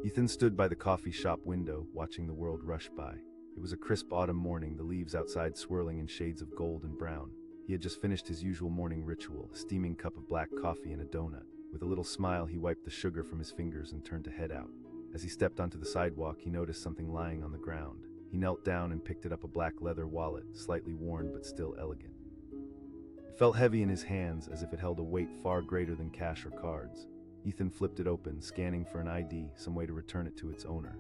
Ethan stood by the coffee shop window, watching the world rush by. It was a crisp autumn morning, the leaves outside swirling in shades of gold and brown. He had just finished his usual morning ritual, a steaming cup of black coffee and a donut. With a little smile, he wiped the sugar from his fingers and turned to head out. As he stepped onto the sidewalk, he noticed something lying on the ground. He knelt down and picked it up, a black leather wallet, slightly worn but still elegant. It felt heavy in his hands, as if it held a weight far greater than cash or cards. Ethan flipped it open, scanning for an ID, some way to return it to its owner.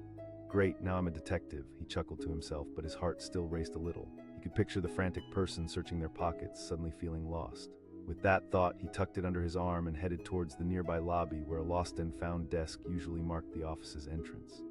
Great, now I'm a detective, he chuckled to himself, but his heart still raced a little. He could picture the frantic person searching their pockets, suddenly feeling lost. With that thought, he tucked it under his arm and headed towards the nearby lobby where a lost and found desk usually marked the office's entrance.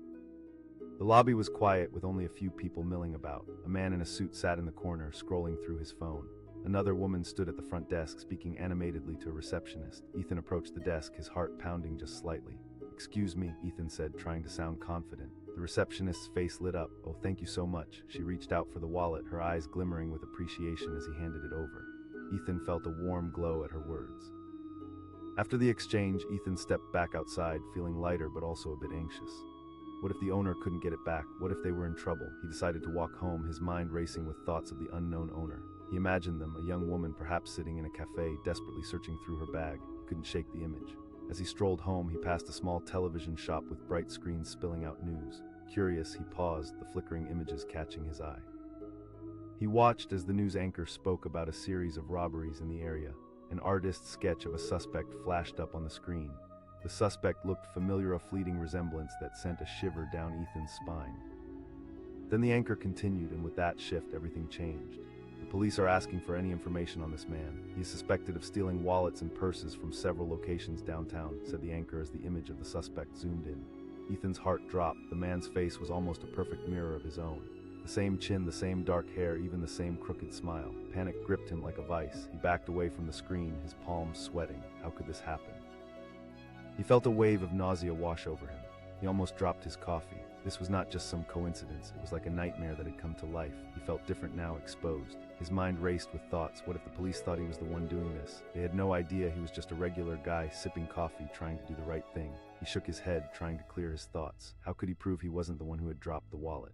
The lobby was quiet, with only a few people milling about. A man in a suit sat in the corner, scrolling through his phone. Another woman stood at the front desk, speaking animatedly to a receptionist. Ethan approached the desk, his heart pounding just slightly. "Excuse me," Ethan said, trying to sound confident. The receptionist's face lit up. "Oh, thank you so much." She reached out for the wallet, her eyes glimmering with appreciation as he handed it over. Ethan felt a warm glow at her words. After the exchange, Ethan stepped back outside, feeling lighter but also a bit anxious. What if the owner couldn't get it back? What if they were in trouble? He decided to walk home, his mind racing with thoughts of the unknown owner. He imagined them, a young woman perhaps sitting in a cafe, desperately searching through her bag. He couldn't shake the image. As he strolled home, he passed a small television shop with bright screens spilling out news. Curious, he paused, the flickering images catching his eye. He watched as the news anchor spoke about a series of robberies in the area. An artist's sketch of a suspect flashed up on the screen. The suspect looked familiar, a fleeting resemblance that sent a shiver down Ethan's spine. Then the anchor continued, and with that shift, everything changed. "The police are asking for any information on this man. He is suspected of stealing wallets and purses from several locations downtown," said the anchor as the image of the suspect zoomed in. Ethan's heart dropped. The man's face was almost a perfect mirror of his own. The same chin, the same dark hair, even the same crooked smile. Panic gripped him like a vice. He backed away from the screen, his palms sweating. How could this happen? He felt a wave of nausea wash over him. He almost dropped his coffee. This was not just some coincidence. It was like a nightmare that had come to life. He felt different now, exposed. His mind raced with thoughts. What if the police thought he was the one doing this? They had no idea he was just a regular guy sipping coffee, trying to do the right thing. He shook his head, trying to clear his thoughts. How could he prove he wasn't the one who had dropped the wallet?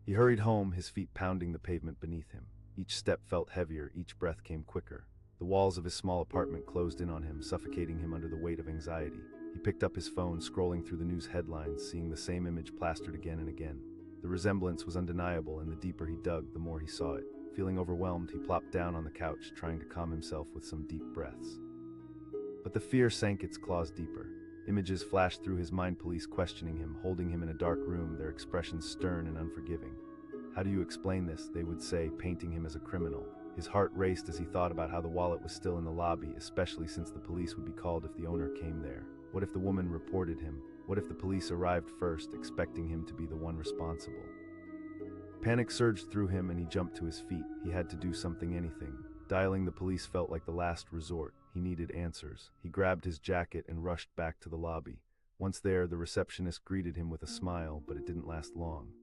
He hurried home, his feet pounding the pavement beneath him. Each step felt heavier, each breath came quicker. The walls of his small apartment closed in on him, suffocating him under the weight of anxiety. He picked up his phone, scrolling through the news headlines, seeing the same image plastered again and again. The resemblance was undeniable, and the deeper he dug, the more he saw it. Feeling overwhelmed, he plopped down on the couch, trying to calm himself with some deep breaths. But the fear sank its claws deeper. Images flashed through his mind, police questioning him, holding him in a dark room, their expressions stern and unforgiving. "How do you explain this?" they would say, painting him as a criminal. His heart raced as he thought about how the wallet was still in the lobby, especially since the police would be called if the owner came there. What if the woman reported him? What if the police arrived first, expecting him to be the one responsible? Panic surged through him and he jumped to his feet. He had to do something, anything. Dialing the police felt like the last resort. He needed answers. He grabbed his jacket and rushed back to the lobby. Once there, the receptionist greeted him with a smile, but it didn't last long.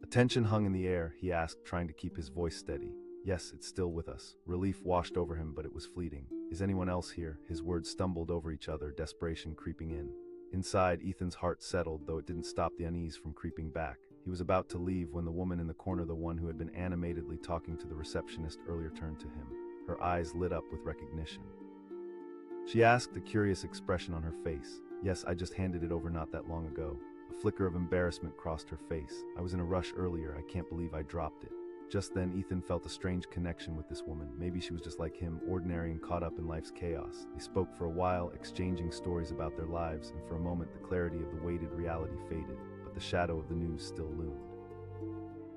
A tension hung in the air. He asked, trying to keep his voice steady. "Yes, it's still with us." Relief washed over him, but it was fleeting. "Is anyone else here?" His words stumbled over each other, desperation creeping in. Inside, Ethan's heart settled, though it didn't stop the unease from creeping back. He was about to leave when the woman in the corner, the one who had been animatedly talking to the receptionist earlier, turned to him. Her eyes lit up with recognition. She asked, a curious expression on her face. "Yes, I just handed it over not that long ago." A flicker of embarrassment crossed her face. "I was in a rush earlier. I can't believe I dropped it." Just then, Ethan felt a strange connection with this woman. Maybe she was just like him, ordinary and caught up in life's chaos. They spoke for a while, exchanging stories about their lives, and for a moment the clarity of the weighted reality faded, but the shadow of the news still loomed.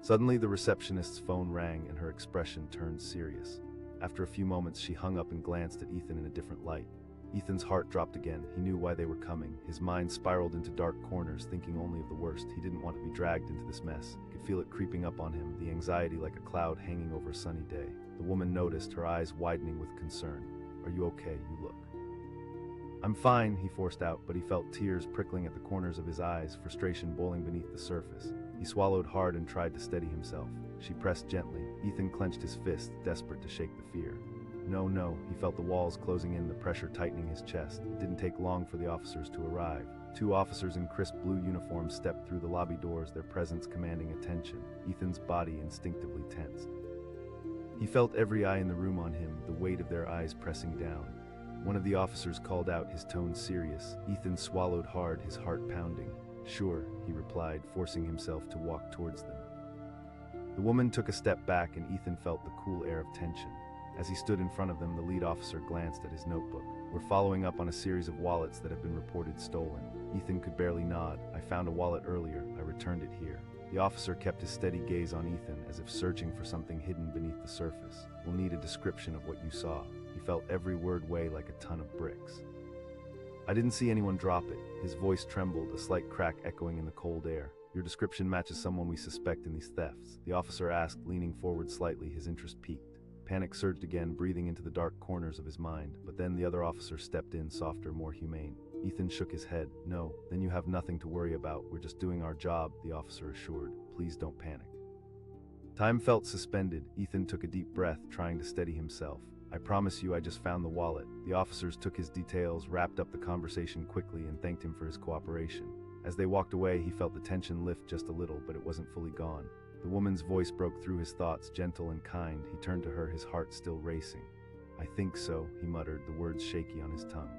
Suddenly, the receptionist's phone rang and her expression turned serious. After a few moments, she hung up and glanced at Ethan in a different light. Ethan's heart dropped again. He knew why they were coming. His mind spiraled into dark corners, thinking only of the worst. He didn't want to be dragged into this mess. He could feel it creeping up on him, the anxiety like a cloud hanging over a sunny day. The woman noticed, her eyes widening with concern. "Are you okay? You look." "I'm fine," he forced out, but he felt tears prickling at the corners of his eyes, frustration boiling beneath the surface. He swallowed hard and tried to steady himself. She pressed gently. Ethan clenched his fist, desperate to shake the fear. No, he felt the walls closing in, the pressure tightening his chest. It didn't take long for the officers to arrive. Two officers in crisp blue uniforms stepped through the lobby doors, their presence commanding attention. Ethan's body instinctively tensed. He felt every eye in the room on him, the weight of their eyes pressing down. One of the officers called out, his tone serious. Ethan swallowed hard, his heart pounding. "Sure," he replied, forcing himself to walk towards them. The woman took a step back and Ethan felt the cool air of tension. As he stood in front of them, the lead officer glanced at his notebook. "We're following up on a series of wallets that have been reported stolen." Ethan could barely nod. "I found a wallet earlier. I returned it here." The officer kept his steady gaze on Ethan, as if searching for something hidden beneath the surface. "We'll need a description of what you saw." He felt every word weigh like a ton of bricks. "I didn't see anyone drop it." His voice trembled, a slight crack echoing in the cold air. "Your description matches someone we suspect in these thefts," the officer asked, leaning forward slightly, his interest piqued. Panic surged again, breathing into the dark corners of his mind, but then the other officer stepped in, softer, more humane. Ethan shook his head. "No, then you have nothing to worry about. We're just doing our job," the officer assured. "Please don't panic." Time felt suspended. Ethan took a deep breath, trying to steady himself. "I promise you I just found the wallet." The officers took his details, wrapped up the conversation quickly, and thanked him for his cooperation. As they walked away, he felt the tension lift just a little, but it wasn't fully gone. The woman's voice broke through his thoughts, gentle and kind. He turned to her, his heart still racing. "I think so," he muttered, the words shaky on his tongue.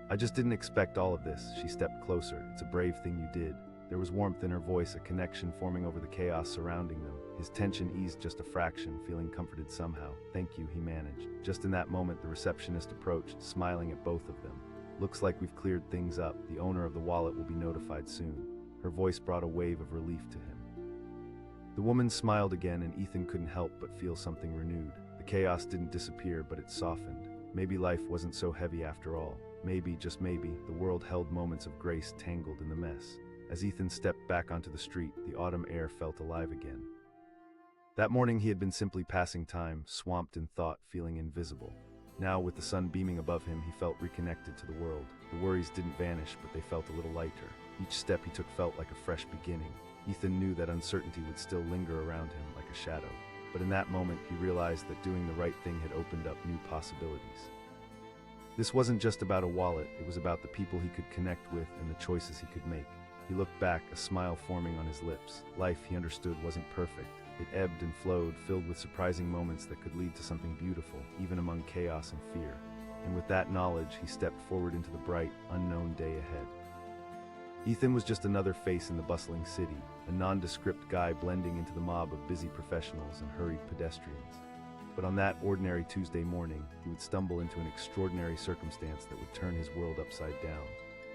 "I just didn't expect all of this." She stepped closer. "It's a brave thing you did." There was warmth in her voice, a connection forming over the chaos surrounding them. His tension eased just a fraction, feeling comforted somehow. "Thank you," he managed. Just in that moment, the receptionist approached, smiling at both of them. "Looks like we've cleared things up. The owner of the wallet will be notified soon." Her voice brought a wave of relief to him. The woman smiled again, and Ethan couldn't help but feel something renewed. The chaos didn't disappear, but it softened. Maybe life wasn't so heavy after all. Maybe, just maybe, the world held moments of grace tangled in the mess. As Ethan stepped back onto the street, the autumn air felt alive again. That morning he had been simply passing time, swamped in thought, feeling invisible. Now, with the sun beaming above him, he felt reconnected to the world. The worries didn't vanish, but they felt a little lighter. Each step he took felt like a fresh beginning. Ethan knew that uncertainty would still linger around him like a shadow. But in that moment, he realized that doing the right thing had opened up new possibilities. This wasn't just about a wallet, it was about the people he could connect with and the choices he could make. He looked back, a smile forming on his lips. Life, he understood, wasn't perfect. It ebbed and flowed, filled with surprising moments that could lead to something beautiful, even among chaos and fear. And with that knowledge, he stepped forward into the bright, unknown day ahead. Ethan was just another face in the bustling city, a nondescript guy blending into the mob of busy professionals and hurried pedestrians. But on that ordinary Tuesday morning, he would stumble into an extraordinary circumstance that would turn his world upside down.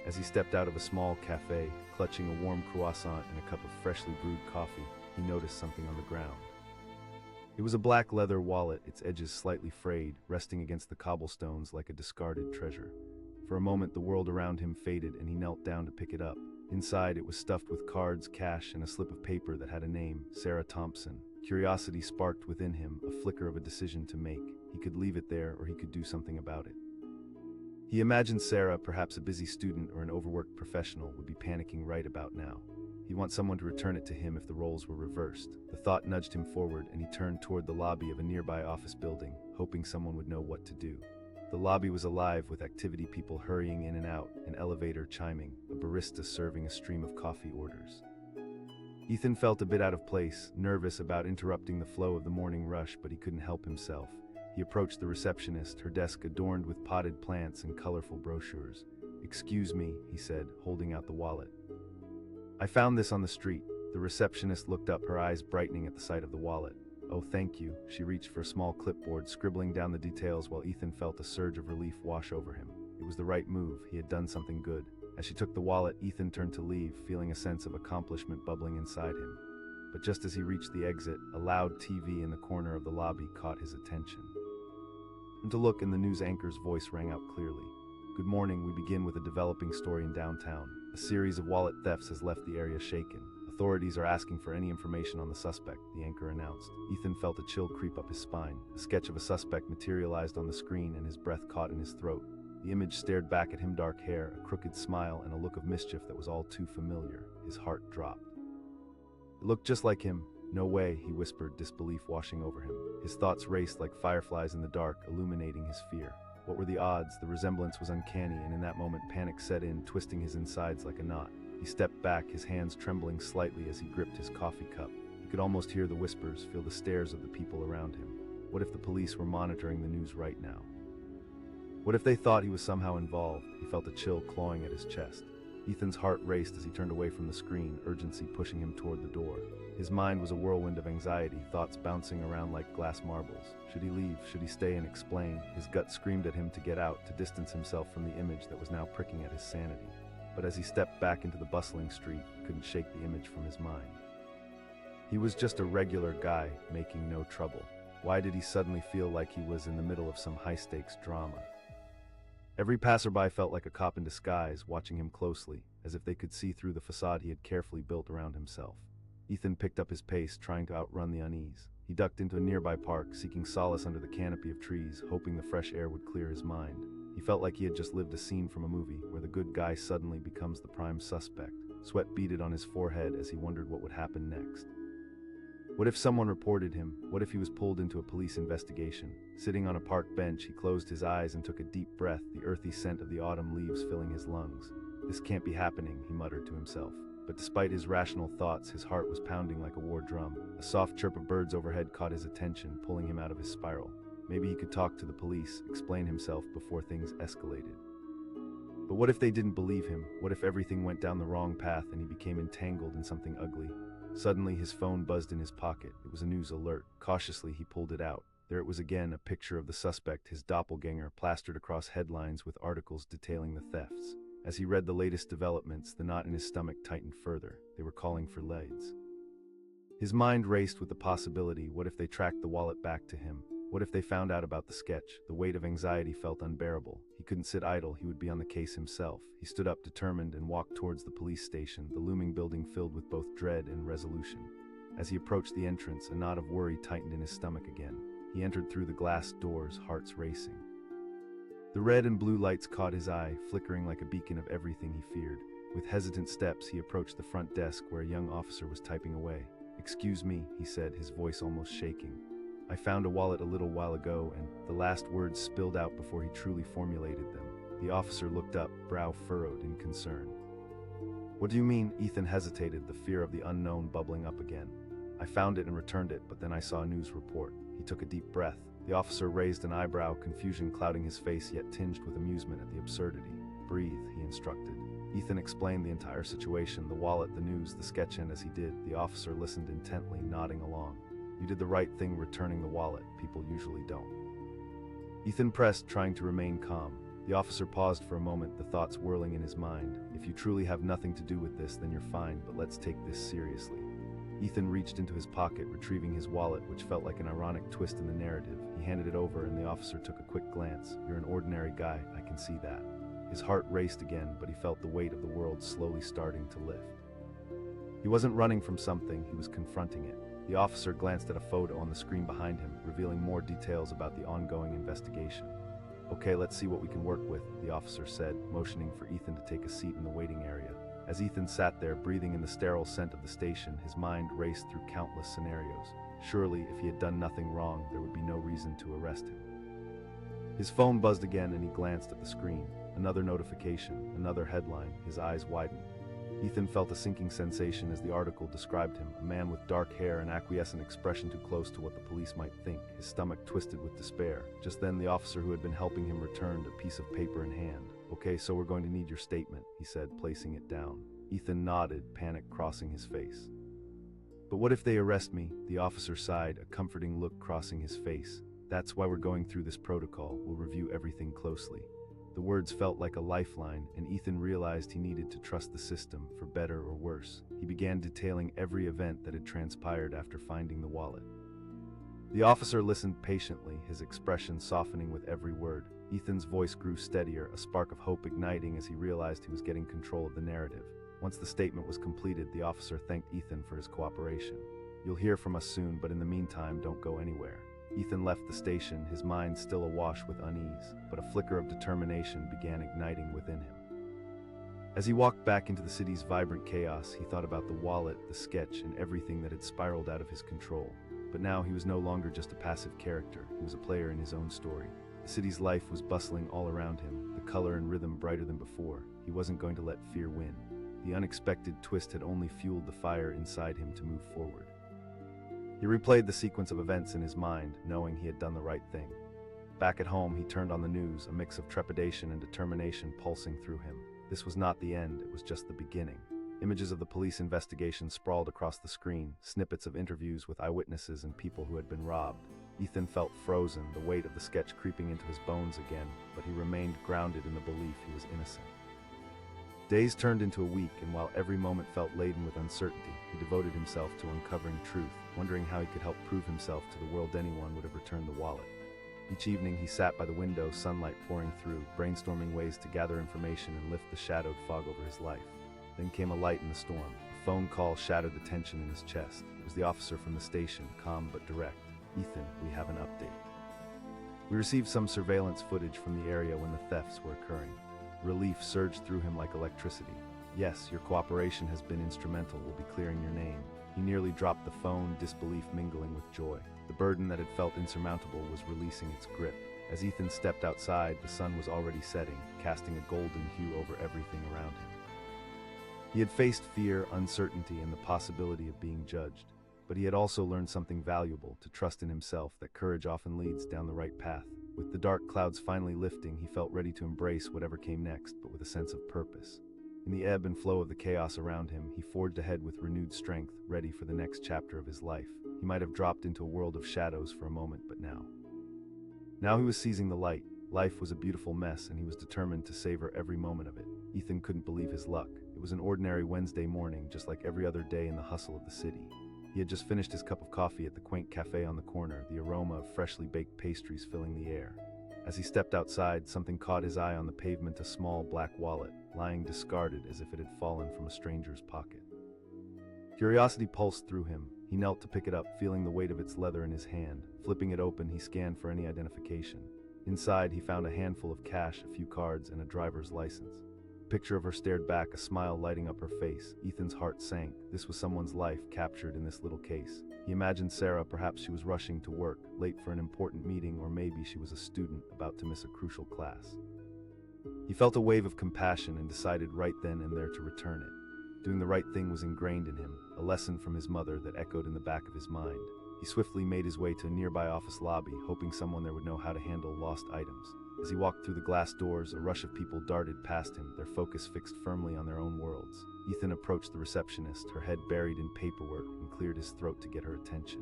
As he stepped out of a small cafe, clutching a warm croissant and a cup of freshly brewed coffee, he noticed something on the ground. It was a black leather wallet, its edges slightly frayed, resting against the cobblestones like a discarded treasure. For a moment, the world around him faded, and he knelt down to pick it up. Inside, it was stuffed with cards, cash, and a slip of paper that had a name, Sarah Thompson. Curiosity sparked within him, a flicker of a decision to make. He could leave it there, or he could do something about it. He imagined Sarah, perhaps a busy student or an overworked professional, would be panicking right about now. He'd want someone to return it to him if the roles were reversed. The thought nudged him forward, and he turned toward the lobby of a nearby office building, hoping someone would know what to do. The lobby was alive with activity, people hurrying in and out, an elevator chiming, a barista serving a stream of coffee orders. Ethan felt a bit out of place, nervous about interrupting the flow of the morning rush, but he couldn't help himself. He approached the receptionist, her desk adorned with potted plants and colorful brochures. "Excuse me," he said, holding out the wallet. "I found this on the street." The receptionist looked up, her eyes brightening at the sight of the wallet. "Oh, thank you." She reached for a small clipboard, scribbling down the details while Ethan felt a surge of relief wash over him. It was the right move. He had done something good. As she took the wallet, Ethan turned to leave, feeling a sense of accomplishment bubbling inside him. But just as he reached the exit, a loud TV in the corner of the lobby caught his attention. And to look, and the news anchor's voice rang out clearly. "Good morning. We begin with a developing story in downtown. A series of wallet thefts has left the area shaken. Authorities are asking for any information on the suspect," the anchor announced. Ethan felt a chill creep up his spine. A sketch of a suspect materialized on the screen, and his breath caught in his throat. The image stared back at him, dark hair, a crooked smile, and a look of mischief that was all too familiar. His heart dropped. It looked just like him. "No way," he whispered, disbelief washing over him. His thoughts raced like fireflies in the dark, illuminating his fear. What were the odds? The resemblance was uncanny, and in that moment panic set in, twisting his insides like a knot. He stepped back, his hands trembling slightly as he gripped his coffee cup. He could almost hear the whispers, feel the stares of the people around him. What if the police were monitoring the news right now? What if they thought he was somehow involved? He felt a chill clawing at his chest. Ethan's heart raced as he turned away from the screen, urgency pushing him toward the door. His mind was a whirlwind of anxiety, thoughts bouncing around like glass marbles. Should he leave? Should he stay and explain? His gut screamed at him to get out, to distance himself from the image that was now pricking at his sanity. But as he stepped back into the bustling street, he couldn't shake the image from his mind. He was just a regular guy, making no trouble. Why did he suddenly feel like he was in the middle of some high-stakes drama? Every passerby felt like a cop in disguise, watching him closely, as if they could see through the facade he had carefully built around himself. Ethan picked up his pace, trying to outrun the unease. He ducked into a nearby park, seeking solace under the canopy of trees, hoping the fresh air would clear his mind. He felt like he had just lived a scene from a movie, where the good guy suddenly becomes the prime suspect. Sweat beaded on his forehead as he wondered what would happen next. What if someone reported him? What if he was pulled into a police investigation? Sitting on a park bench, he closed his eyes and took a deep breath, the earthy scent of the autumn leaves filling his lungs. This can't be happening, he muttered to himself. But despite his rational thoughts, his heart was pounding like a war drum. A soft chirp of birds overhead caught his attention, pulling him out of his spiral. Maybe he could talk to the police, explain himself before things escalated. But what if they didn't believe him? What if everything went down the wrong path and he became entangled in something ugly? Suddenly, his phone buzzed in his pocket. It was a news alert. Cautiously, he pulled it out. There it was again, a picture of the suspect, his doppelganger, plastered across headlines with articles detailing the thefts. As he read the latest developments, the knot in his stomach tightened further. They were calling for leads. His mind raced with the possibility, what if they tracked the wallet back to him? What if they found out about the sketch? The weight of anxiety felt unbearable. He couldn't sit idle, he would be on the case himself. He stood up determined and walked towards the police station, the looming building filled with both dread and resolution. As he approached the entrance, a knot of worry tightened in his stomach again. He entered through the glass doors, hearts racing. The red and blue lights caught his eye, flickering like a beacon of everything he feared. With hesitant steps, he approached the front desk where a young officer was typing away. "Excuse me," he said, his voice almost shaking. "I found a wallet a little while ago," and the last words spilled out before he truly formulated them. The officer looked up, brow furrowed in concern. "What do you mean?" Ethan hesitated, the fear of the unknown bubbling up again. "I found it and returned it, but then I saw a news report." He took a deep breath. The officer raised an eyebrow, confusion clouding his face, yet tinged with amusement at the absurdity. "Breathe," he instructed. Ethan explained the entire situation, the wallet, the news, the sketch, and as he did, the officer listened intently, nodding along. "You did the right thing returning the wallet. People usually don't." Ethan pressed, trying to remain calm. The officer paused for a moment, the thoughts whirling in his mind. "If you truly have nothing to do with this, then you're fine, but let's take this seriously." Ethan reached into his pocket, retrieving his wallet, which felt like an ironic twist in the narrative. He handed it over, and the officer took a quick glance. "You're an ordinary guy, I can see that." His heart raced again, but he felt the weight of the world slowly starting to lift. He wasn't running from something, he was confronting it. The officer glanced at a photo on the screen behind him, revealing more details about the ongoing investigation. "Okay, let's see what we can work with," the officer said, motioning for Ethan to take a seat in the waiting area. As Ethan sat there, breathing in the sterile scent of the station, his mind raced through countless scenarios. Surely, if he had done nothing wrong, there would be no reason to arrest him. His phone buzzed again and he glanced at the screen. Another notification, another headline, his eyes widened. Ethan felt a sinking sensation as the article described him, a man with dark hair and acquiescent expression too close to what the police might think. His stomach twisted with despair. Just then, the officer who had been helping him returned, a piece of paper in hand. "Okay, so we're going to need your statement," he said, placing it down. Ethan nodded, panic crossing his face. "But what if they arrest me?" The officer sighed, a comforting look crossing his face. "That's why we're going through this protocol. We'll review everything closely." The words felt like a lifeline, and Ethan realized he needed to trust the system, for better or worse. He began detailing every event that had transpired after finding the wallet. The officer listened patiently, his expression softening with every word. Ethan's voice grew steadier, a spark of hope igniting as he realized he was getting control of the narrative. Once the statement was completed, the officer thanked Ethan for his cooperation. "You'll hear from us soon, but in the meantime, don't go anywhere." Ethan left the station, his mind still awash with unease, but a flicker of determination began igniting within him. As he walked back into the city's vibrant chaos, he thought about the wallet, the sketch, and everything that had spiraled out of his control. But now he was no longer just a passive character, he was a player in his own story. The city's life was bustling all around him, the color and rhythm brighter than before. He wasn't going to let fear win. The unexpected twist had only fueled the fire inside him to move forward. He replayed the sequence of events in his mind, knowing he had done the right thing. Back at home, he turned on the news, a mix of trepidation and determination pulsing through him. This was not the end, it was just the beginning. Images of the police investigation sprawled across the screen, snippets of interviews with eyewitnesses and people who had been robbed. Ethan felt frozen, the weight of the sketch creeping into his bones again, but he remained grounded in the belief he was innocent. Days turned into a week, and while every moment felt laden with uncertainty, he devoted himself to uncovering truth, wondering how he could help prove himself to the world anyone would have returned the wallet. Each evening he sat by the window, sunlight pouring through, brainstorming ways to gather information and lift the shadowed fog over his life. Then came a light in the storm. A phone call shattered the tension in his chest. It was the officer from the station, calm but direct. "Ethan, we have an update. We received some surveillance footage from the area when the thefts were occurring." Relief surged through him like electricity. "Yes, your cooperation has been instrumental. We'll be clearing your name." He nearly dropped the phone, disbelief mingling with joy. The burden that had felt insurmountable was releasing its grip. As Ethan stepped outside, the sun was already setting, casting a golden hue over everything around him. He had faced fear, uncertainty, and the possibility of being judged. But he had also learned something valuable, to trust in himself, that courage often leads down the right path. With the dark clouds finally lifting, he felt ready to embrace whatever came next, but with a sense of purpose. In the ebb and flow of the chaos around him, he forged ahead with renewed strength, ready for the next chapter of his life. He might have dropped into a world of shadows for a moment, but now he was seizing the light. Life was a beautiful mess, and he was determined to savor every moment of it. Ethan couldn't believe his luck. It was an ordinary Wednesday morning, just like every other day in the hustle of the city. He had just finished his cup of coffee at the quaint cafe on the corner, the aroma of freshly baked pastries filling the air. As he stepped outside, something caught his eye on the pavement, a small black wallet, lying discarded as if it had fallen from a stranger's pocket. Curiosity pulsed through him. He knelt to pick it up, feeling the weight of its leather in his hand. Flipping it open, he scanned for any identification. Inside, he found a handful of cash, a few cards, and a driver's license. A picture of her stared back, a smile lighting up her face. Ethan's heart sank. This was someone's life captured in this little case. He imagined Sarah. Perhaps she was rushing to work, late for an important meeting, or maybe she was a student about to miss a crucial class. He felt a wave of compassion and decided right then and there to return it. Doing the right thing was ingrained in him, a lesson from his mother that echoed in the back of his mind. He swiftly made his way to a nearby office lobby, hoping someone there would know how to handle lost items. As he walked through the glass doors, a rush of people darted past him, their focus fixed firmly on their own worlds. Ethan approached the receptionist, her head buried in paperwork, and cleared his throat to get her attention.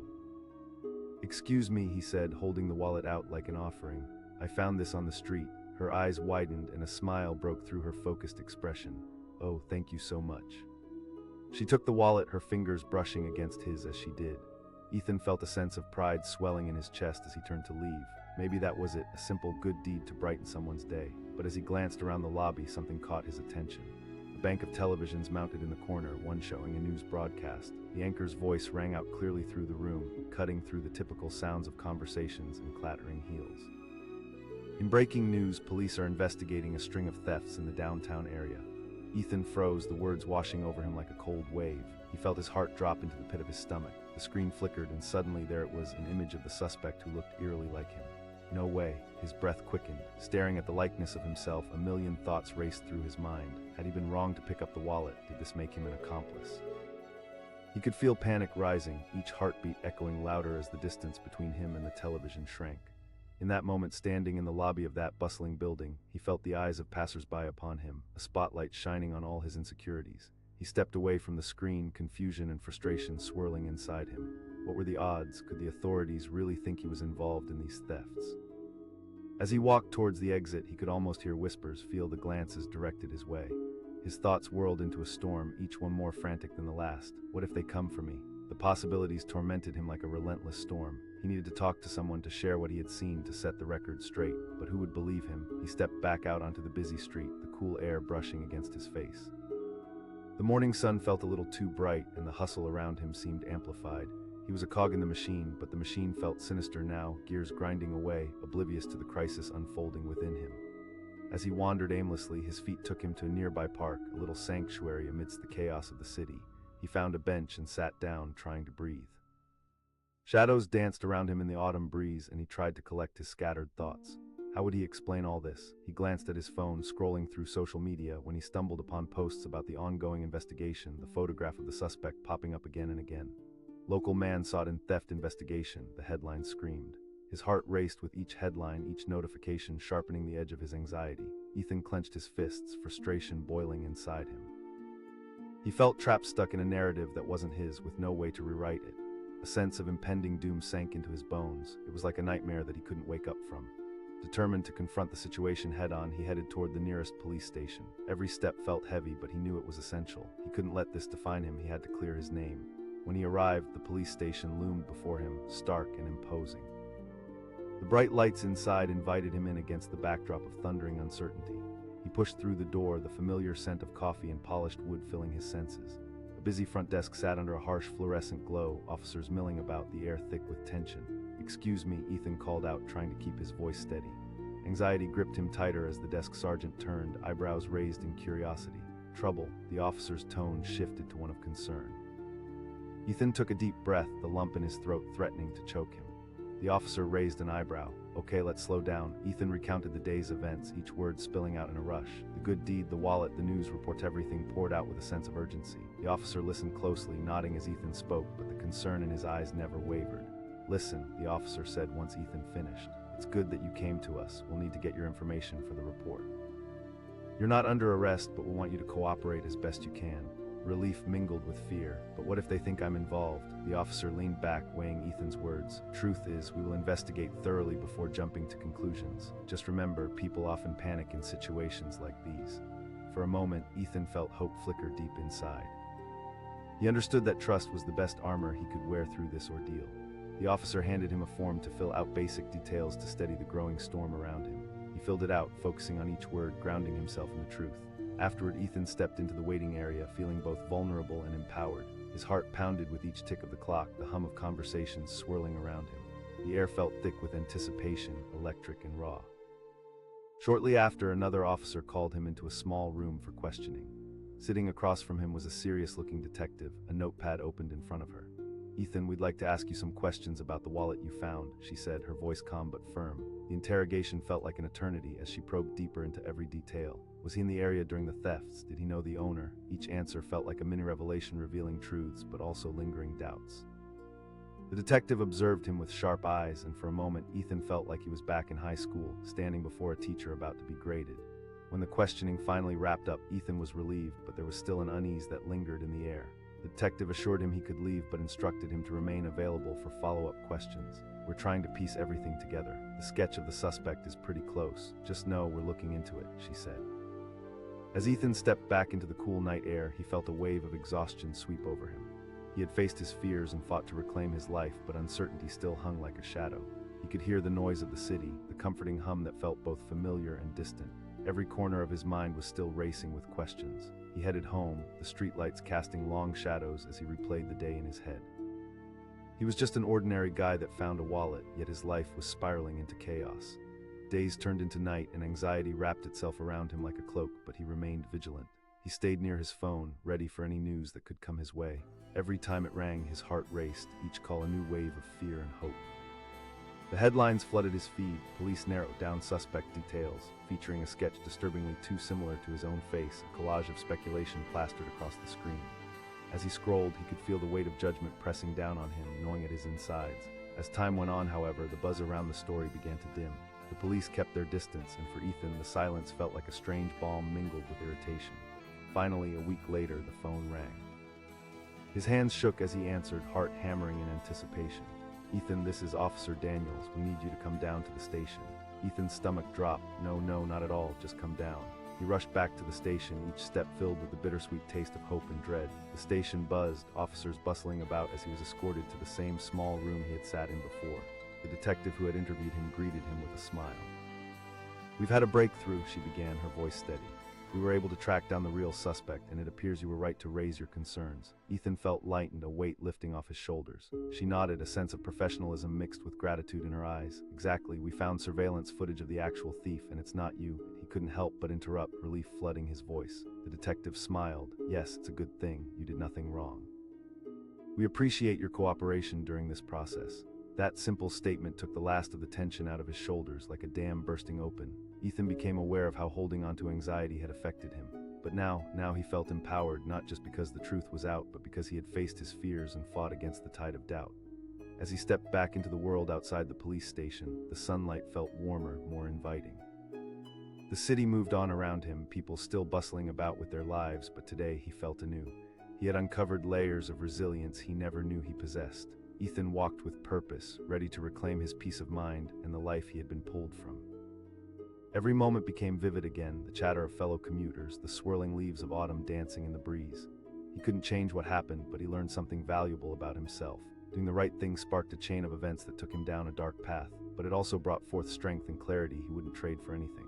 "Excuse me," he said, holding the wallet out like an offering. "I found this on the street." Her eyes widened and a smile broke through her focused expression. "Oh, thank you so much." She took the wallet, her fingers brushing against his as she did. Ethan felt a sense of pride swelling in his chest as he turned to leave. Maybe that was it, a simple good deed to brighten someone's day. But as he glanced around the lobby, something caught his attention. A bank of televisions mounted in the corner, one showing a news broadcast. The anchor's voice rang out clearly through the room, cutting through the typical sounds of conversations and clattering heels. In breaking news, police are investigating a string of thefts in the downtown area. Ethan froze, the words washing over him like a cold wave. He felt his heart drop into the pit of his stomach. The screen flickered, and suddenly there it was, an image of the suspect who looked eerily like him. No way. His breath quickened. Staring at the likeness of himself, a million thoughts raced through his mind. Had he been wrong to pick up the wallet? Did this make him an accomplice? He could feel panic rising, each heartbeat echoing louder as the distance between him and the television shrank. In that moment, standing in the lobby of that bustling building, he felt the eyes of passers-by upon him, a spotlight shining on all his insecurities. He stepped away from the screen, confusion and frustration swirling inside him. What were the odds? Could the authorities really think he was involved in these thefts? As he walked towards the exit, he could almost hear whispers, feel the glances directed his way. His thoughts whirled into a storm, each one more frantic than the last. What if they come for me? The possibilities tormented him like a relentless storm. He needed to talk to someone, to share what he had seen, to set the record straight. But who would believe him? He stepped back out onto the busy street, the cool air brushing against his face. The morning sun felt a little too bright, and the hustle around him seemed amplified. He was a cog in the machine, but the machine felt sinister now, gears grinding away, oblivious to the crisis unfolding within him. As he wandered aimlessly, his feet took him to a nearby park, a little sanctuary amidst the chaos of the city. He found a bench and sat down, trying to breathe. Shadows danced around him in the autumn breeze, and he tried to collect his scattered thoughts. How would he explain all this? He glanced at his phone, scrolling through social media, when he stumbled upon posts about the ongoing investigation, the photograph of the suspect popping up again and again. Local man sought in theft investigation, the headline screamed. His heart raced with each headline, each notification sharpening the edge of his anxiety. Ethan clenched his fists, frustration boiling inside him. He felt trapped, stuck in a narrative that wasn't his, with no way to rewrite it. A sense of impending doom sank into his bones. It was like a nightmare that he couldn't wake up from. Determined to confront the situation head-on, he headed toward the nearest police station. Every step felt heavy, but he knew it was essential. He couldn't let this define him. He had to clear his name. When he arrived, the police station loomed before him, stark and imposing. The bright lights inside invited him in against the backdrop of thundering uncertainty. He pushed through the door, the familiar scent of coffee and polished wood filling his senses. A busy front desk sat under a harsh fluorescent glow, officers milling about, the air thick with tension. "Excuse me," Ethan called out, trying to keep his voice steady. Anxiety gripped him tighter as the desk sergeant turned, eyebrows raised in curiosity. Trouble. The officer's tone shifted to one of concern. Ethan took a deep breath, the lump in his throat threatening to choke him. The officer raised an eyebrow. "Okay, let's slow down." Ethan recounted the day's events, each word spilling out in a rush. The good deed, the wallet, the news report, everything poured out with a sense of urgency. The officer listened closely, nodding as Ethan spoke, but the concern in his eyes never wavered. "Listen," the officer said once Ethan finished. "It's good that you came to us. We'll need to get your information for the report. You're not under arrest, but we'll want you to cooperate as best you can." Relief mingled with fear. "But what if they think I'm involved?" The officer leaned back, weighing Ethan's words. "Truth is, we will investigate thoroughly before jumping to conclusions. Just remember, people often panic in situations like these." For a moment, Ethan felt hope flicker deep inside. He understood that trust was the best armor he could wear through this ordeal. The officer handed him a form to fill out, basic details to steady the growing storm around him. He filled it out, focusing on each word, grounding himself in the truth. Afterward, Ethan stepped into the waiting area, feeling both vulnerable and empowered. His heart pounded with each tick of the clock, the hum of conversations swirling around him. The air felt thick with anticipation, electric and raw. Shortly after, another officer called him into a small room for questioning. Sitting across from him was a serious-looking detective, a notepad opened in front of her. "Ethan, we'd like to ask you some questions about the wallet you found," she said, her voice calm but firm. The interrogation felt like an eternity as she probed deeper into every detail. Was he in the area during the thefts? Did he know the owner? Each answer felt like a mini-revelation, revealing truths but also lingering doubts. The detective observed him with sharp eyes, and for a moment Ethan felt like he was back in high school, standing before a teacher about to be graded. When the questioning finally wrapped up, Ethan was relieved, but there was still an unease that lingered in the air. The detective assured him he could leave, but instructed him to remain available for follow-up questions. "We're trying to piece everything together. The sketch of the suspect is pretty close. Just know we're looking into it," she said. As Ethan stepped back into the cool night air, he felt a wave of exhaustion sweep over him. He had faced his fears and fought to reclaim his life, but uncertainty still hung like a shadow. He could hear the noise of the city, the comforting hum that felt both familiar and distant. Every corner of his mind was still racing with questions. He headed home, the streetlights casting long shadows as he replayed the day in his head. He was just an ordinary guy that found a wallet, yet his life was spiraling into chaos. Days turned into night, and anxiety wrapped itself around him like a cloak, but he remained vigilant. He stayed near his phone, ready for any news that could come his way. Every time it rang, his heart raced, each call a new wave of fear and hope. The headlines flooded his feed. Police narrowed down suspect details, featuring a sketch disturbingly too similar to his own face, a collage of speculation plastered across the screen. As he scrolled, he could feel the weight of judgment pressing down on him, gnawing at his insides. As time went on, however, the buzz around the story began to dim. The police kept their distance, and for Ethan, the silence felt like a strange balm mingled with irritation. Finally, a week later, the phone rang. His hands shook as he answered, heart hammering in anticipation. "Ethan, this is Officer Daniels. We need you to come down to the station." Ethan's stomach dropped. No, not at all. Just come down." He rushed back to the station, each step filled with the bittersweet taste of hope and dread. The station buzzed, officers bustling about as he was escorted to the same small room he had sat in before. The detective who had interviewed him greeted him with a smile. "We've had a breakthrough," she began, her voice steady. "We were able to track down the real suspect, and it appears you were right to raise your concerns." Ethan felt lightened, a weight lifting off his shoulders. She nodded, a sense of professionalism mixed with gratitude in her eyes. "Exactly, we found surveillance footage of the actual thief, and it's not you." He couldn't help but interrupt, relief flooding his voice. The detective smiled. "Yes, it's a good thing. You did nothing wrong. We appreciate your cooperation during this process." That simple statement took the last of the tension out of his shoulders like a dam bursting open. Ethan became aware of how holding on to anxiety had affected him. But now he felt empowered, not just because the truth was out, but because he had faced his fears and fought against the tide of doubt. As he stepped back into the world outside the police station, the sunlight felt warmer, more inviting. The city moved on around him, people still bustling about with their lives, but today he felt anew. He had uncovered layers of resilience he never knew he possessed. Ethan walked with purpose, ready to reclaim his peace of mind and the life he had been pulled from. Every moment became vivid again, the chatter of fellow commuters, the swirling leaves of autumn dancing in the breeze. He couldn't change what happened, but he learned something valuable about himself. Doing the right thing sparked a chain of events that took him down a dark path, but it also brought forth strength and clarity he wouldn't trade for anything.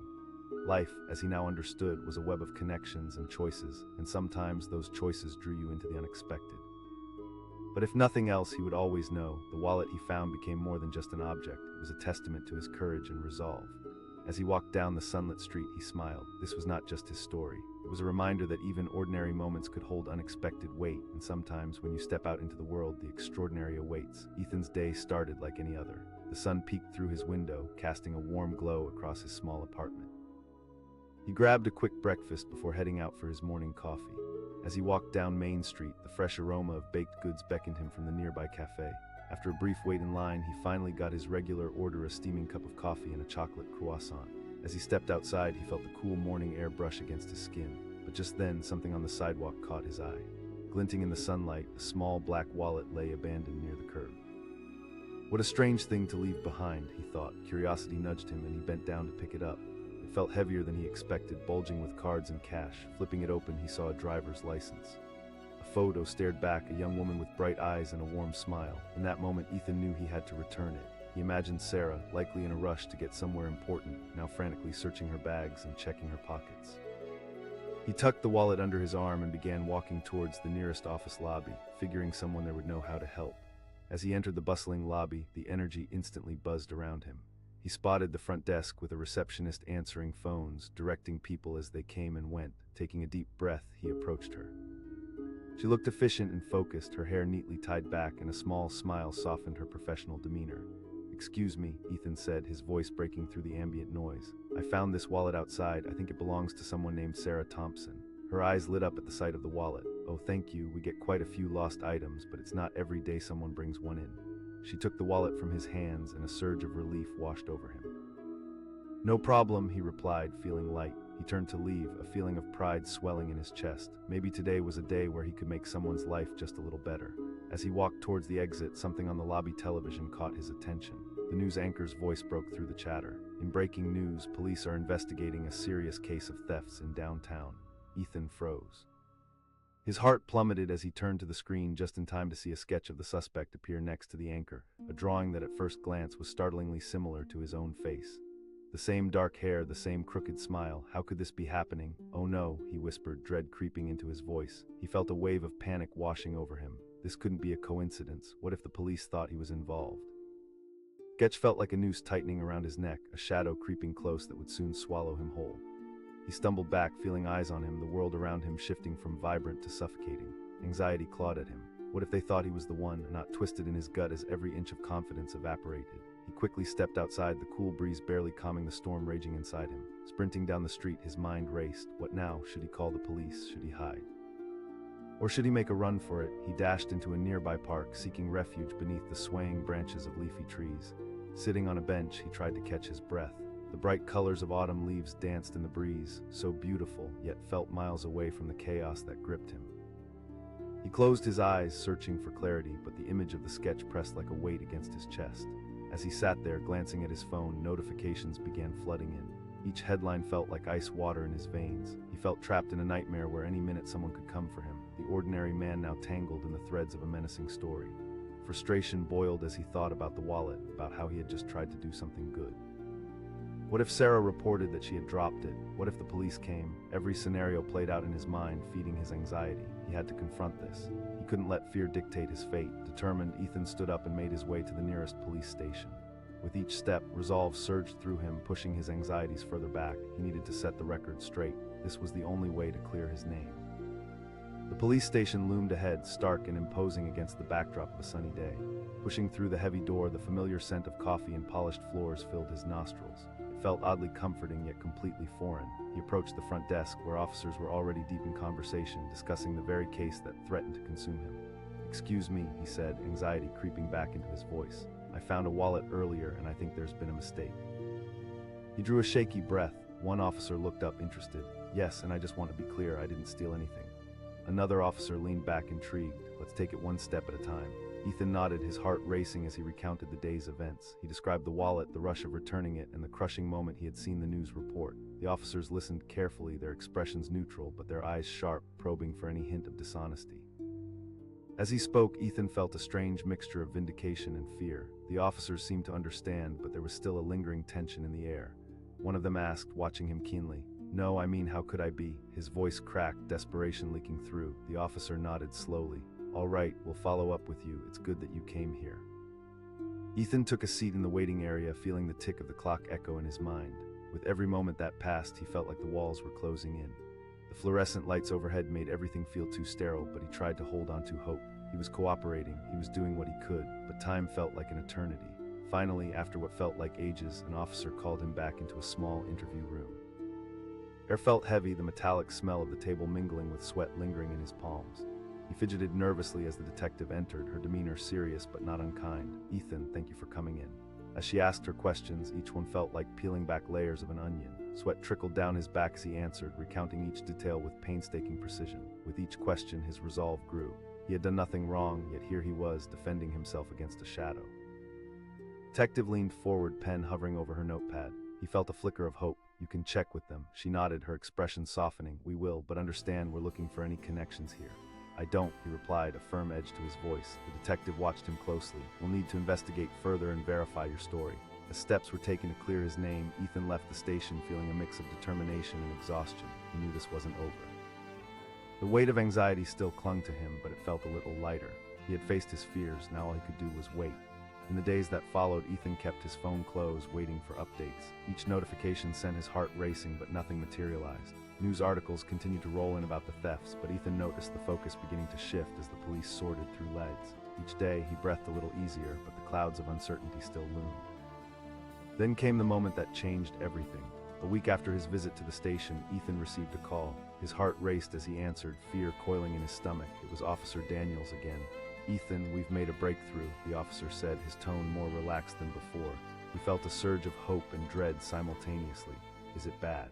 Life, as he now understood, was a web of connections and choices, and sometimes those choices drew you into the unexpected. But if nothing else, he would always know, the wallet he found became more than just an object. It was a testament to his courage and resolve. As he walked down the sunlit street, he smiled. This was not just his story. It was a reminder that even ordinary moments could hold unexpected weight, and sometimes when you step out into the world, the extraordinary awaits. Ethan's day started like any other. The sun peeked through his window, casting a warm glow across his small apartment. He grabbed a quick breakfast before heading out for his morning coffee. As he walked down Main Street, the fresh aroma of baked goods beckoned him from the nearby cafe. After a brief wait in line, he finally got his regular order, a steaming cup of coffee and a chocolate croissant. As he stepped outside, he felt the cool morning air brush against his skin. But just then, something on the sidewalk caught his eye. Glinting in the sunlight, a small black wallet lay abandoned near the curb. What a strange thing to leave behind, he thought. Curiosity nudged him and he bent down to pick it up. It felt heavier than he expected, bulging with cards and cash. Flipping it open, he saw a driver's license. A photo stared back, a young woman with bright eyes and a warm smile. In that moment, Ethan knew he had to return it. He imagined Sarah, likely in a rush to get somewhere important, now frantically searching her bags and checking her pockets. He tucked the wallet under his arm and began walking towards the nearest office lobby, figuring someone there would know how to help. As he entered the bustling lobby, the energy instantly buzzed around him. He spotted the front desk with a receptionist answering phones, directing people as they came and went. Taking a deep breath, he approached her. She looked efficient and focused, her hair neatly tied back, and a small smile softened her professional demeanor. "Excuse me," Ethan said, his voice breaking through the ambient noise. "I found this wallet outside. I think it belongs to someone named Sarah Thompson." Her eyes lit up at the sight of the wallet. "Oh, thank you. We get quite a few lost items, but it's not every day someone brings one in." She took the wallet from his hands, and a surge of relief washed over him. "No problem," he replied, feeling light. He turned to leave, a feeling of pride swelling in his chest. Maybe today was a day where he could make someone's life just a little better. As he walked towards the exit, something on the lobby television caught his attention. The news anchor's voice broke through the chatter. In breaking news, police are investigating a serious case of thefts in downtown. Ethan froze. His heart plummeted as he turned to the screen just in time to see a sketch of the suspect appear next to the anchor, a drawing that at first glance was startlingly similar to his own face. The same dark hair, the same crooked smile. How could this be happening? "Oh no," he whispered, dread creeping into his voice. He felt a wave of panic washing over him. This couldn't be a coincidence. What if the police thought he was involved? Sketch felt like a noose tightening around his neck, a shadow creeping close that would soon swallow him whole. He stumbled back, feeling eyes on him, the world around him shifting from vibrant to suffocating. Anxiety clawed at him. What if they thought he was the one, not twisted in his gut as every inch of confidence evaporated? He quickly stepped outside, the cool breeze barely calming the storm raging inside him. Sprinting down the street, his mind raced. What now? Should he call the police? Should he hide? Or should he make a run for it? He dashed into a nearby park, seeking refuge beneath the swaying branches of leafy trees. Sitting on a bench, he tried to catch his breath. The bright colors of autumn leaves danced in the breeze, so beautiful, yet felt miles away from the chaos that gripped him. He closed his eyes, searching for clarity, but the image of the sketch pressed like a weight against his chest. As he sat there, glancing at his phone, notifications began flooding in. Each headline felt like ice water in his veins. He felt trapped in a nightmare where any minute someone could come for him, the ordinary man now tangled in the threads of a menacing story. Frustration boiled as he thought about the wallet, about how he had just tried to do something good. What if Sarah reported that she had dropped it? What if the police came? Every scenario played out in his mind, feeding his anxiety. He had to confront this. He couldn't let fear dictate his fate. Determined, Ethan stood up and made his way to the nearest police station. With each step, resolve surged through him, pushing his anxieties further back. He needed to set the record straight. This was the only way to clear his name. The police station loomed ahead, stark and imposing against the backdrop of a sunny day. Pushing through the heavy door, the familiar scent of coffee and polished floors filled his nostrils. It felt oddly comforting, yet completely foreign. He approached the front desk, where officers were already deep in conversation, discussing the very case that threatened to consume him. "Excuse me," he said, anxiety creeping back into his voice. "I found a wallet earlier, and I think there's been a mistake." He drew a shaky breath. One officer looked up, interested. "Yes, and I just want to be clear, I didn't steal anything." Another officer leaned back, intrigued. "Let's take it one step at a time." Ethan nodded, his heart racing as he recounted the day's events. He described the wallet, the rush of returning it, and the crushing moment he had seen the news report. The officers listened carefully, their expressions neutral, but their eyes sharp, probing for any hint of dishonesty. As he spoke, Ethan felt a strange mixture of vindication and fear. The officers seemed to understand, but there was still a lingering tension in the air. One of them asked, watching him keenly, "No, I mean, how could I be?" His voice cracked, desperation leaking through. The officer nodded slowly. "All right, we'll follow up with you. It's good that you came here." Ethan took a seat in the waiting area, feeling the tick of the clock echo in his mind. With every moment that passed, he felt like the walls were closing in. The fluorescent lights overhead made everything feel too sterile, but he tried to hold on to hope. He was cooperating, he was doing what he could, but time felt like an eternity. Finally, after what felt like ages, an officer called him back into a small interview room. Air felt heavy, the metallic smell of the table mingling with sweat lingering in his palms. He fidgeted nervously as the detective entered, her demeanor serious but not unkind. "Ethan, thank you for coming in." As she asked her questions, each one felt like peeling back layers of an onion. Sweat trickled down his back as he answered, recounting each detail with painstaking precision. With each question, his resolve grew. He had done nothing wrong, yet here he was, defending himself against a shadow. Detective leaned forward, pen hovering over her notepad. He felt a flicker of hope. "You can check with them." She nodded, her expression softening. "We will, but understand we're looking for any connections here." "I don't," he replied, a firm edge to his voice. The detective watched him closely. "We'll need to investigate further and verify your story." As steps were taken to clear his name, Ethan left the station feeling a mix of determination and exhaustion. He knew this wasn't over. The weight of anxiety still clung to him, but it felt a little lighter. He had faced his fears, now all he could do was wait. In the days that followed, Ethan kept his phone closed, waiting for updates. Each notification sent his heart racing, but nothing materialized. News articles continued to roll in about the thefts, but Ethan noticed the focus beginning to shift as the police sorted through leads. Each day, he breathed a little easier, but the clouds of uncertainty still loomed. Then came the moment that changed everything. A week after his visit to the station, Ethan received a call. His heart raced as he answered, fear coiling in his stomach. It was Officer Daniels again. "Ethan, we've made a breakthrough," the officer said, his tone more relaxed than before. He felt a surge of hope and dread simultaneously. "Is it bad?"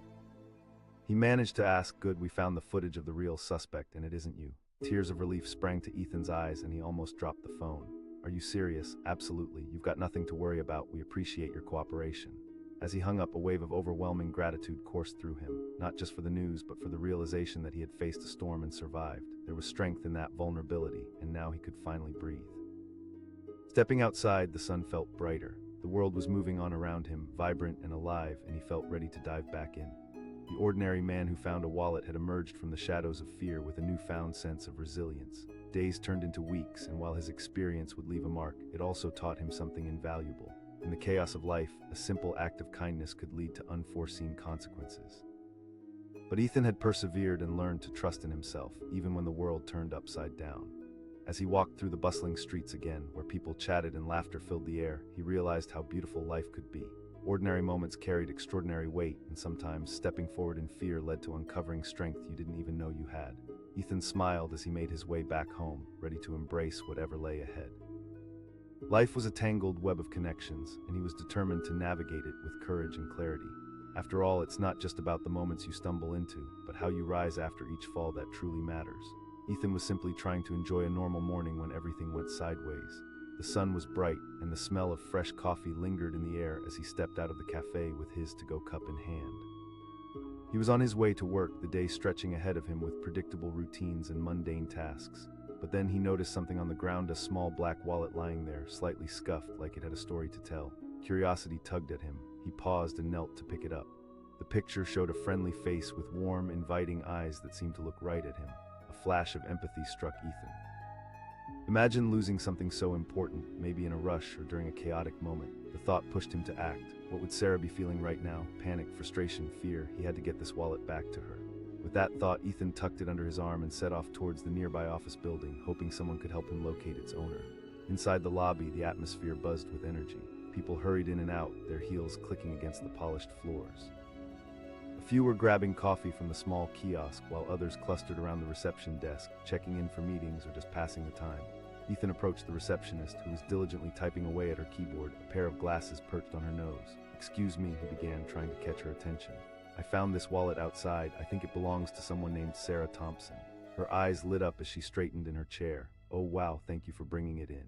He managed to ask, "Good, we found the footage of the real suspect, and it isn't you." Tears of relief sprang to Ethan's eyes, and he almost dropped the phone. "Are you serious?" "Absolutely. You've got nothing to worry about. We appreciate your cooperation." As he hung up, a wave of overwhelming gratitude coursed through him, not just for the news, but for the realization that he had faced a storm and survived. There was strength in that vulnerability, and now he could finally breathe. Stepping outside, the sun felt brighter. The world was moving on around him, vibrant and alive, and he felt ready to dive back in. The ordinary man who found a wallet had emerged from the shadows of fear with a newfound sense of resilience. Days turned into weeks, and while his experience would leave a mark, it also taught him something invaluable. In the chaos of life, a simple act of kindness could lead to unforeseen consequences. But Ethan had persevered and learned to trust in himself, even when the world turned upside down. As he walked through the bustling streets again, where people chatted and laughter filled the air, he realized how beautiful life could be. Ordinary moments carried extraordinary weight, and sometimes stepping forward in fear led to uncovering strength you didn't even know you had. Ethan smiled as he made his way back home, ready to embrace whatever lay ahead. Life was a tangled web of connections, and he was determined to navigate it with courage and clarity. After all, it's not just about the moments you stumble into, but how you rise after each fall that truly matters. Ethan was simply trying to enjoy a normal morning when everything went sideways. The sun was bright, and the smell of fresh coffee lingered in the air as he stepped out of the cafe with his to-go cup in hand. He was on his way to work, the day stretching ahead of him with predictable routines and mundane tasks. But then he noticed something on the ground, a small black wallet lying there, slightly scuffed like it had a story to tell. Curiosity tugged at him. He paused and knelt to pick it up. The picture showed a friendly face with warm, inviting eyes that seemed to look right at him. A flash of empathy struck Ethan. Imagine losing something so important, maybe in a rush or during a chaotic moment. The thought pushed him to act. What would Sarah be feeling right now? Panic, frustration, fear. He had to get this wallet back to her. With that thought, Ethan tucked it under his arm and set off towards the nearby office building, hoping someone could help him locate its owner. Inside the lobby, the atmosphere buzzed with energy. People hurried in and out, their heels clicking against the polished floors. A few were grabbing coffee from the small kiosk, while others clustered around the reception desk, checking in for meetings or just passing the time. Ethan approached the receptionist, who was diligently typing away at her keyboard, a pair of glasses perched on her nose. "Excuse me," he began, trying to catch her attention. "I found this wallet outside. I think it belongs to someone named Sarah Thompson." Her eyes lit up as she straightened in her chair. "Oh wow, thank you for bringing it in.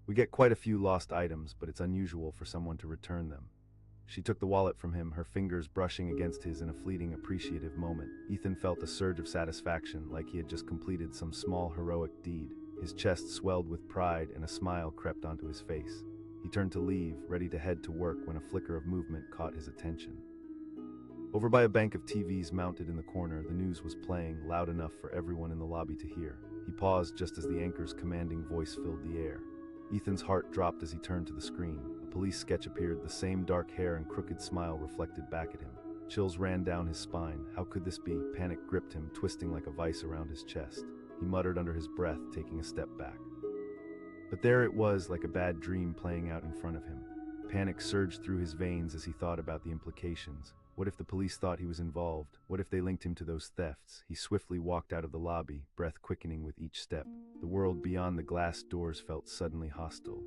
We get quite a few lost items, but it's unusual for someone to return them." She took the wallet from him, her fingers brushing against his in a fleeting, appreciative moment. Ethan felt a surge of satisfaction, like he had just completed some small, heroic deed. His chest swelled with pride and a smile crept onto his face. He turned to leave, ready to head to work, when a flicker of movement caught his attention. Over by a bank of TVs mounted in the corner, the news was playing, loud enough for everyone in the lobby to hear. He paused just as the anchor's commanding voice filled the air. Ethan's heart dropped as he turned to the screen. A police sketch appeared, the same dark hair and crooked smile reflected back at him. Chills ran down his spine. How could this be? Panic gripped him, twisting like a vice around his chest. He muttered under his breath, taking a step back. But there it was, like a bad dream playing out in front of him. Panic surged through his veins as he thought about the implications. What if the police thought he was involved? What if they linked him to those thefts? He swiftly walked out of the lobby, breath quickening with each step. The world beyond the glass doors felt suddenly hostile.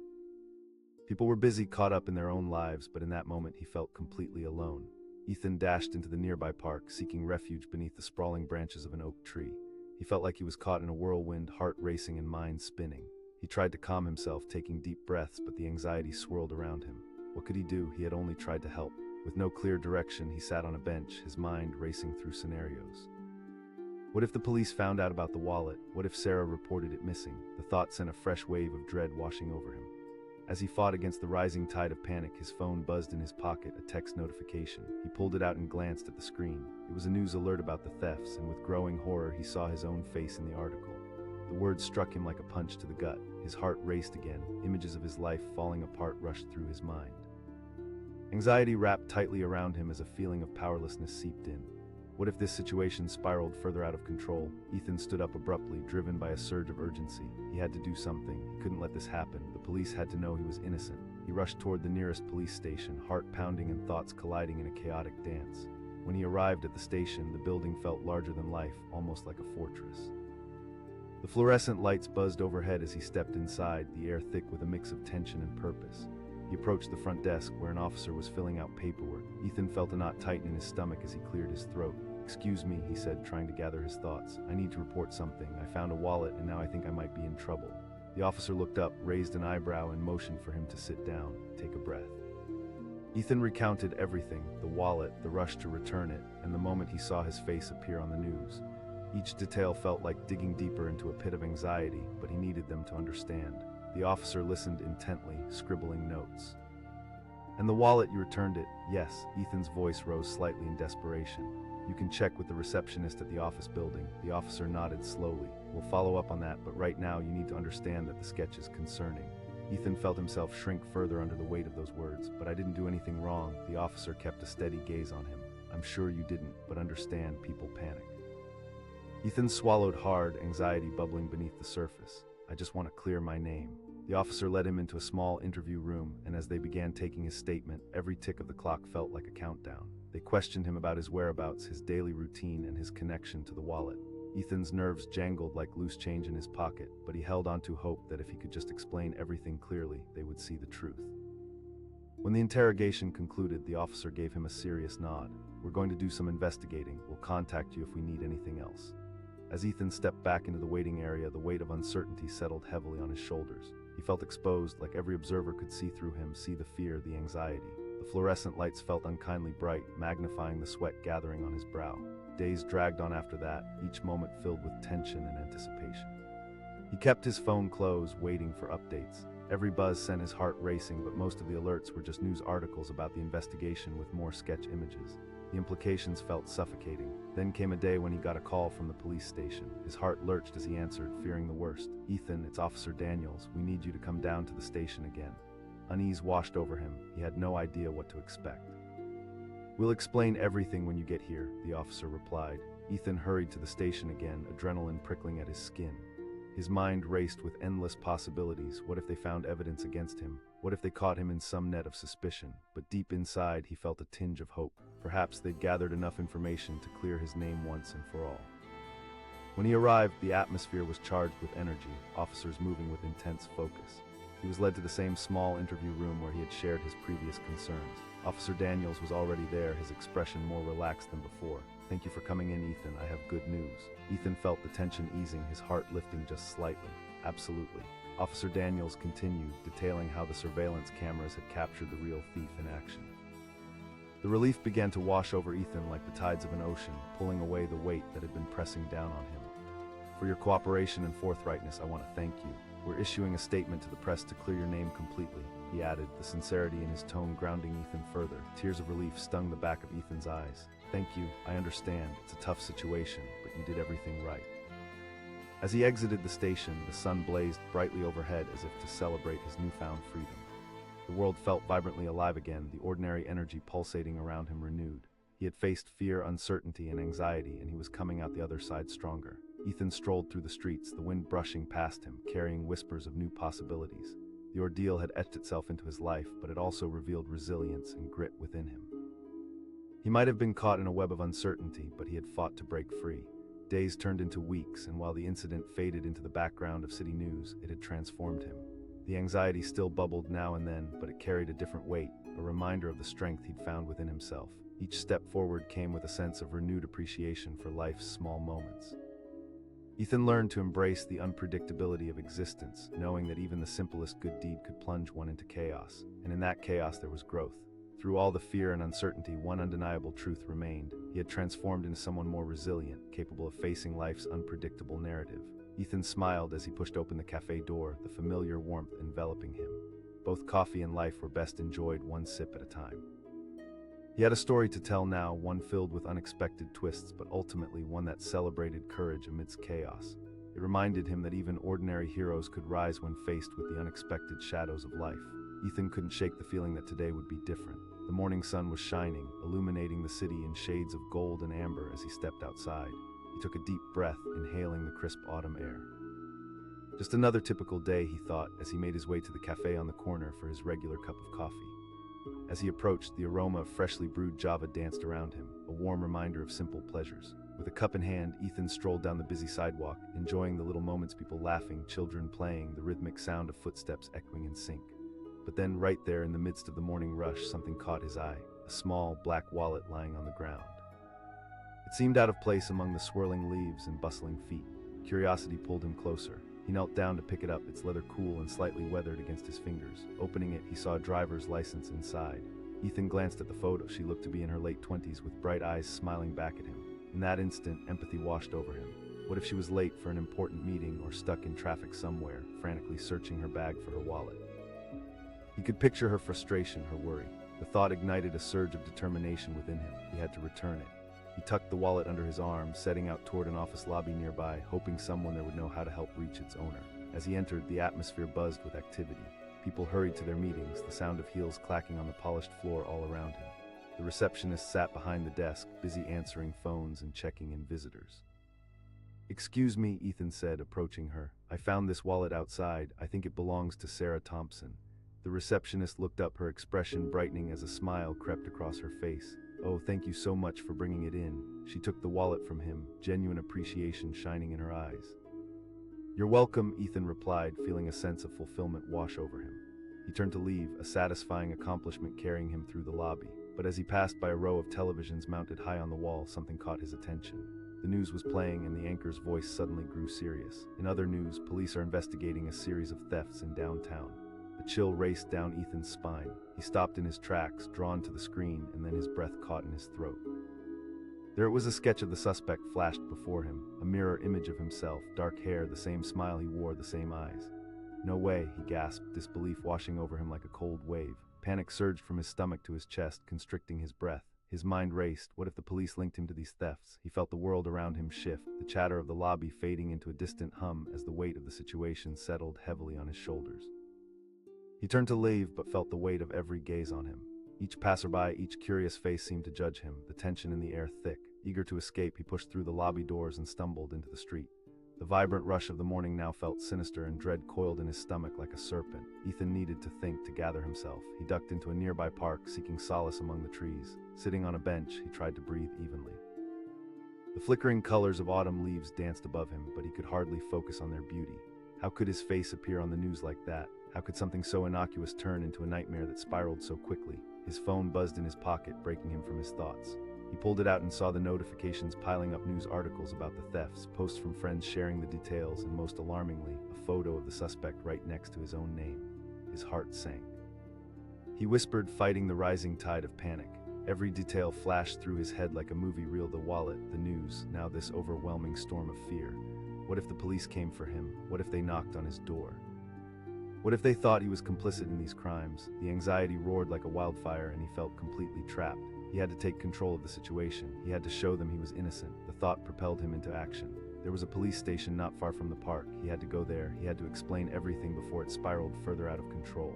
People were busy, caught up in their own lives, but in that moment he felt completely alone. Ethan dashed into the nearby park, seeking refuge beneath the sprawling branches of an oak tree. He felt like he was caught in a whirlwind, heart racing and mind spinning. He tried to calm himself, taking deep breaths, but the anxiety swirled around him. What could he do? He had only tried to help. With no clear direction, he sat on a bench, his mind racing through scenarios. What if the police found out about the wallet? What if Sarah reported it missing? The thought sent a fresh wave of dread washing over him. As he fought against the rising tide of panic, his phone buzzed in his pocket, a text notification. He pulled it out and glanced at the screen. It was a news alert about the thefts, and with growing horror, he saw his own face in the article. The words struck him like a punch to the gut. His heart raced again. Images of his life falling apart rushed through his mind. Anxiety wrapped tightly around him as a feeling of powerlessness seeped in. What if this situation spiraled further out of control? Ethan stood up abruptly, driven by a surge of urgency. He had to do something. He couldn't let this happen. The police had to know he was innocent. He rushed toward the nearest police station, heart pounding and thoughts colliding in a chaotic dance. When he arrived at the station, the building felt larger than life, almost like a fortress. The fluorescent lights buzzed overhead as he stepped inside, the air thick with a mix of tension and purpose. He approached the front desk, where an officer was filling out paperwork. Ethan felt a knot tighten in his stomach as he cleared his throat. "Excuse me," he said, trying to gather his thoughts. "I need to report something. I found a wallet, and now I think I might be in trouble." The officer looked up, raised an eyebrow, and motioned for him to sit down. Take a breath. Ethan recounted everything: the wallet, the rush to return it, and the moment he saw his face appear on the news. Each detail felt like digging deeper into a pit of anxiety, but he needed them to understand. The officer listened intently, scribbling notes. "And the wallet, you returned it?" "Yes." Ethan's voice rose slightly in desperation. "You can check with the receptionist at the office building." The officer nodded slowly. "We'll follow up on that, but right now you need to understand that the sketch is concerning." Ethan felt himself shrink further under the weight of those words. "But I didn't do anything wrong." The officer kept a steady gaze on him. "I'm sure you didn't, but understand, people panic." Ethan swallowed hard, anxiety bubbling beneath the surface. "I just want to clear my name." The officer led him into a small interview room, and as they began taking his statement, every tick of the clock felt like a countdown. They questioned him about his whereabouts, his daily routine, and his connection to the wallet. Ethan's nerves jangled like loose change in his pocket, but he held on to hope that if he could just explain everything clearly, they would see the truth. When the interrogation concluded, the officer gave him a serious nod. "We're going to do some investigating. We'll contact you if we need anything else." As Ethan stepped back into the waiting area, the weight of uncertainty settled heavily on his shoulders. He felt exposed, like every observer could see through him, see the fear, the anxiety. The fluorescent lights felt unkindly bright, magnifying the sweat gathering on his brow. Days dragged on after that, each moment filled with tension and anticipation. He kept his phone close, waiting for updates. Every buzz sent his heart racing, but most of the alerts were just news articles about the investigation with more sketch images. The implications felt suffocating. Then came a day when he got a call from the police station. His heart lurched as he answered, fearing the worst. "Ethan, it's Officer Daniels. We need you to come down to the station again." Unease washed over him. He had no idea what to expect. "We'll explain everything when you get here," the officer replied. Ethan hurried to the station again, adrenaline prickling at his skin. His mind raced with endless possibilities. What if they found evidence against him? What if they caught him in some net of suspicion? But deep inside, he felt a tinge of hope. Perhaps they'd gathered enough information to clear his name once and for all. When he arrived, the atmosphere was charged with energy, officers moving with intense focus. He was led to the same small interview room where he had shared his previous concerns. Officer Daniels was already there, his expression more relaxed than before. "Thank you for coming in, Ethan. I have good news." Ethan felt the tension easing, his heart lifting just slightly. "Absolutely." Officer Daniels continued, detailing how the surveillance cameras had captured the real thief in action. The relief began to wash over Ethan like the tides of an ocean, pulling away the weight that had been pressing down on him. "For your cooperation and forthrightness, I want to thank you. We're issuing a statement to the press to clear your name completely," he added, the sincerity in his tone grounding Ethan further. Tears of relief stung the back of Ethan's eyes. "Thank you, I understand. It's a tough situation, but you did everything right." As he exited the station, the sun blazed brightly overhead as if to celebrate his newfound freedom. The world felt vibrantly alive again, the ordinary energy pulsating around him renewed. He had faced fear, uncertainty, and anxiety, and he was coming out the other side stronger. Ethan strolled through the streets, the wind brushing past him, carrying whispers of new possibilities. The ordeal had etched itself into his life, but it also revealed resilience and grit within him. He might have been caught in a web of uncertainty, but he had fought to break free. Days turned into weeks, and while the incident faded into the background of city news, it had transformed him. The anxiety still bubbled now and then, but it carried a different weight, a reminder of the strength he'd found within himself. Each step forward came with a sense of renewed appreciation for life's small moments. Ethan learned to embrace the unpredictability of existence, knowing that even the simplest good deed could plunge one into chaos, and in that chaos there was growth. Through all the fear and uncertainty, one undeniable truth remained. He had transformed into someone more resilient, capable of facing life's unpredictable narrative. Ethan smiled as he pushed open the cafe door, the familiar warmth enveloping him. Both coffee and life were best enjoyed one sip at a time. He had a story to tell now, one filled with unexpected twists, but ultimately one that celebrated courage amidst chaos. It reminded him that even ordinary heroes could rise when faced with the unexpected shadows of life. Ethan couldn't shake the feeling that today would be different. The morning sun was shining, illuminating the city in shades of gold and amber as he stepped outside. He took a deep breath, inhaling the crisp autumn air. Just another typical day, he thought, as he made his way to the cafe on the corner for his regular cup of coffee. As he approached, the aroma of freshly brewed Java danced around him, a warm reminder of simple pleasures. With a cup in hand, Ethan strolled down the busy sidewalk, enjoying the little moments, people laughing, children playing, the rhythmic sound of footsteps echoing in sync. But then, right there in the midst of the morning rush, something caught his eye, a small, black wallet lying on the ground. It seemed out of place among the swirling leaves and bustling feet. Curiosity pulled him closer. He knelt down to pick it up, its leather cool and slightly weathered against his fingers. Opening it, he saw a driver's license inside. Ethan glanced at the photo. She looked to be in her late 20s, with bright eyes smiling back at him. In that instant, empathy washed over him. What if she was late for an important meeting or stuck in traffic somewhere, frantically searching her bag for her wallet? He could picture her frustration, her worry. The thought ignited a surge of determination within him. He had to return it. He tucked the wallet under his arm, setting out toward an office lobby nearby, hoping someone there would know how to help reach its owner. As he entered, the atmosphere buzzed with activity. People hurried to their meetings, the sound of heels clacking on the polished floor all around him. The receptionist sat behind the desk, busy answering phones and checking in visitors. "Excuse me," Ethan said, approaching her. "I found this wallet outside. I think it belongs to Sarah Thompson." The receptionist looked up, her expression brightening as a smile crept across her face. "Oh, thank you so much for bringing it in." She took the wallet from him, genuine appreciation shining in her eyes. "You're welcome," Ethan replied, feeling a sense of fulfillment wash over him. He turned to leave, a satisfying accomplishment carrying him through the lobby. But as he passed by a row of televisions mounted high on the wall, something caught his attention. The news was playing, and the anchor's voice suddenly grew serious. In other news, police are investigating a series of thefts in downtown. A chill raced down Ethan's spine. He stopped in his tracks, drawn to the screen, and then his breath caught in his throat. There it was, a sketch of the suspect flashed before him, a mirror image of himself, dark hair, the same smile he wore, the same eyes. "No way," he gasped, disbelief washing over him like a cold wave. Panic surged from his stomach to his chest, constricting his breath. His mind raced. What if the police linked him to these thefts? He felt the world around him shift, the chatter of the lobby fading into a distant hum as the weight of the situation settled heavily on his shoulders. He turned to leave, but felt the weight of every gaze on him. Each passerby, each curious face seemed to judge him, the tension in the air thick. Eager to escape, he pushed through the lobby doors and stumbled into the street. The vibrant rush of the morning now felt sinister, and dread coiled in his stomach like a serpent. Ethan needed to think to gather himself. He ducked into a nearby park, seeking solace among the trees. Sitting on a bench, he tried to breathe evenly. The flickering colors of autumn leaves danced above him, but he could hardly focus on their beauty. How could his face appear on the news like that? How could something so innocuous turn into a nightmare that spiraled so quickly? His phone buzzed in his pocket, breaking him from his thoughts. He pulled it out and saw the notifications piling up: news articles about the thefts, posts from friends sharing the details, and most alarmingly, a photo of the suspect right next to his own name. His heart sank. He whispered, fighting the rising tide of panic. Every detail flashed through his head like a movie reel: the wallet, the news, now this overwhelming storm of fear. What if the police came for him? What if they knocked on his door? What if they thought he was complicit in these crimes? The anxiety roared like a wildfire, and he felt completely trapped. He had to take control of the situation. He had to show them he was innocent. The thought propelled him into action. There was a police station not far from the park. He had to go there. He had to explain everything before it spiraled further out of control.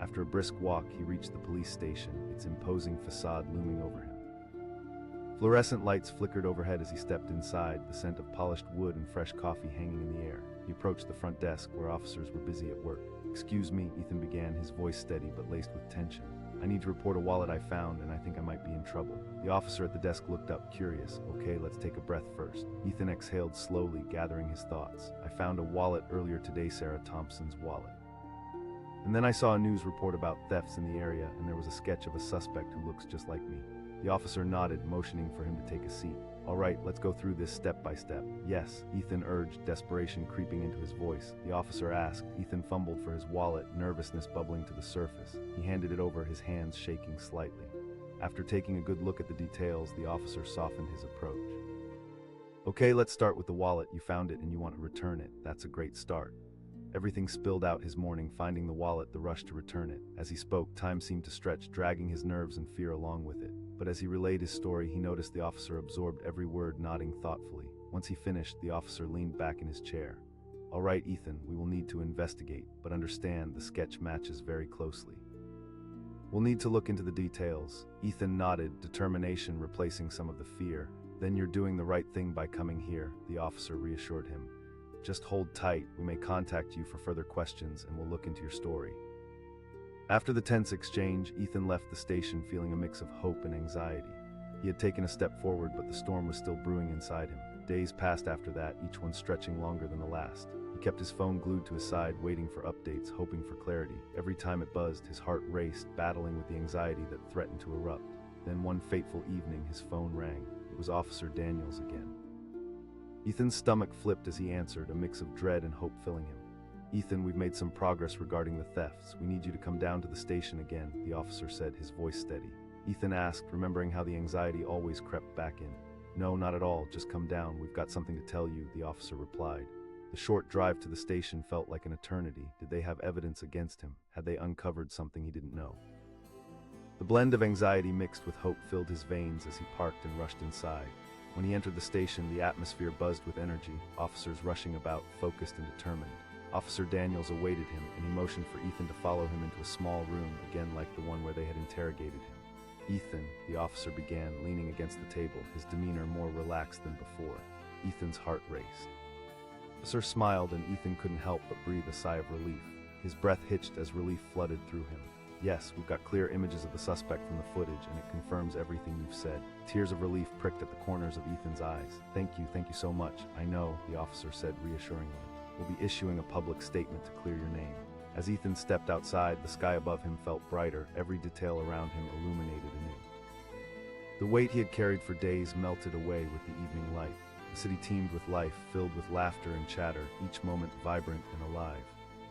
After a brisk walk, he reached the police station, its imposing facade looming over him. Fluorescent lights flickered overhead as he stepped inside, the scent of polished wood and fresh coffee hanging in the air. He approached the front desk, where officers were busy at work. "Excuse me," Ethan began, his voice steady but laced with tension. "I need to report a wallet I found, and I think I might be in trouble." The officer at the desk looked up, curious. "Okay, let's take a breath first." Ethan exhaled slowly, gathering his thoughts. "I found a wallet earlier today, Sarah Thompson's wallet. And then I saw a news report about thefts in the area, and there was a sketch of a suspect who looks just like me." The officer nodded, motioning for him to take a seat. "All right, let's go through this step by step." "Yes," Ethan urged, desperation creeping into his voice. The officer asked. Ethan fumbled for his wallet, nervousness bubbling to the surface. He handed it over, his hands shaking slightly. After taking a good look at the details, the officer softened his approach. "Okay, let's start with the wallet. You found it and you want to return it. That's a great start." Everything spilled out: his morning, finding the wallet, the rush to return it. As he spoke, time seemed to stretch, dragging his nerves and fear along with it. But as he relayed his story, he noticed the officer absorbed every word, nodding thoughtfully. Once he finished, the officer leaned back in his chair. "All right, Ethan, we will need to investigate, but understand the sketch matches very closely. We'll need to look into the details." Ethan nodded, determination replacing some of the fear. "Then you're doing the right thing by coming here," the officer reassured him. "Just hold tight. We may contact you for further questions, and we'll look into your story." After the tense exchange, Ethan left the station feeling a mix of hope and anxiety. He had taken a step forward, but the storm was still brewing inside him. Days passed after that, each one stretching longer than the last. He kept his phone glued to his side, waiting for updates, hoping for clarity. Every time it buzzed, his heart raced, battling with the anxiety that threatened to erupt. Then one fateful evening, his phone rang. It was Officer Daniels again. Ethan's stomach flipped as he answered, a mix of dread and hope filling him. "Ethan, we've made some progress regarding the thefts. We need you to come down to the station again," the officer said, his voice steady. Ethan asked, remembering how the anxiety always crept back in. "No, not at all. Just come down. We've got something to tell you," the officer replied. The short drive to the station felt like an eternity. Did they have evidence against him? Had they uncovered something he didn't know? The blend of anxiety mixed with hope filled his veins as he parked and rushed inside. When he entered the station, the atmosphere buzzed with energy, officers rushing about, focused and determined. Officer Daniels awaited him, and he motioned for Ethan to follow him into a small room, again like the one where they had interrogated him. "Ethan," the officer began, leaning against the table, his demeanor more relaxed than before. Ethan's heart raced. The officer smiled, and Ethan couldn't help but breathe a sigh of relief. His breath hitched as relief flooded through him. "Yes, we've got clear images of the suspect from the footage, and it confirms everything you've said." Tears of relief pricked at the corners of Ethan's eyes. Thank you so much." "I know," the officer said reassuringly. "We'll be issuing a public statement to clear your name." As Ethan stepped outside, the sky above him felt brighter, every detail around him illuminated anew. The weight he had carried for days melted away with the evening light. The city teemed with life, filled with laughter and chatter, each moment vibrant and alive.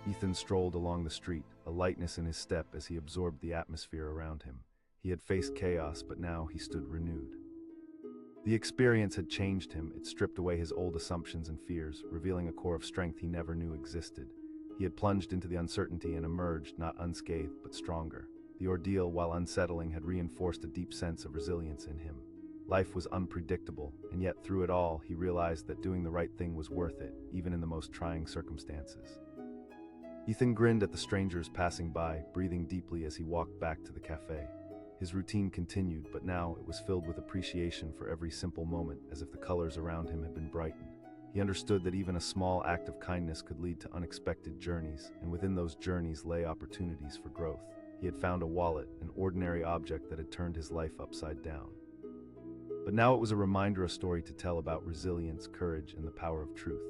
Ethan strolled along the street, a lightness in his step as he absorbed the atmosphere around him. He had faced chaos, but now he stood renewed. The experience had changed him. It stripped away his old assumptions and fears, revealing a core of strength he never knew existed. He had plunged into the uncertainty and emerged, not unscathed, but stronger. The ordeal, while unsettling, had reinforced a deep sense of resilience in him. Life was unpredictable, and yet through it all, he realized that doing the right thing was worth it, even in the most trying circumstances. Ethan grinned at the strangers passing by, breathing deeply as he walked back to the cafe. His routine continued, but now it was filled with appreciation for every simple moment, as if the colors around him had been brightened. He understood that even a small act of kindness could lead to unexpected journeys, and within those journeys lay opportunities for growth. He had found a wallet, an ordinary object that had turned his life upside down. But now it was a reminder, a story to tell about resilience, courage, and the power of truth.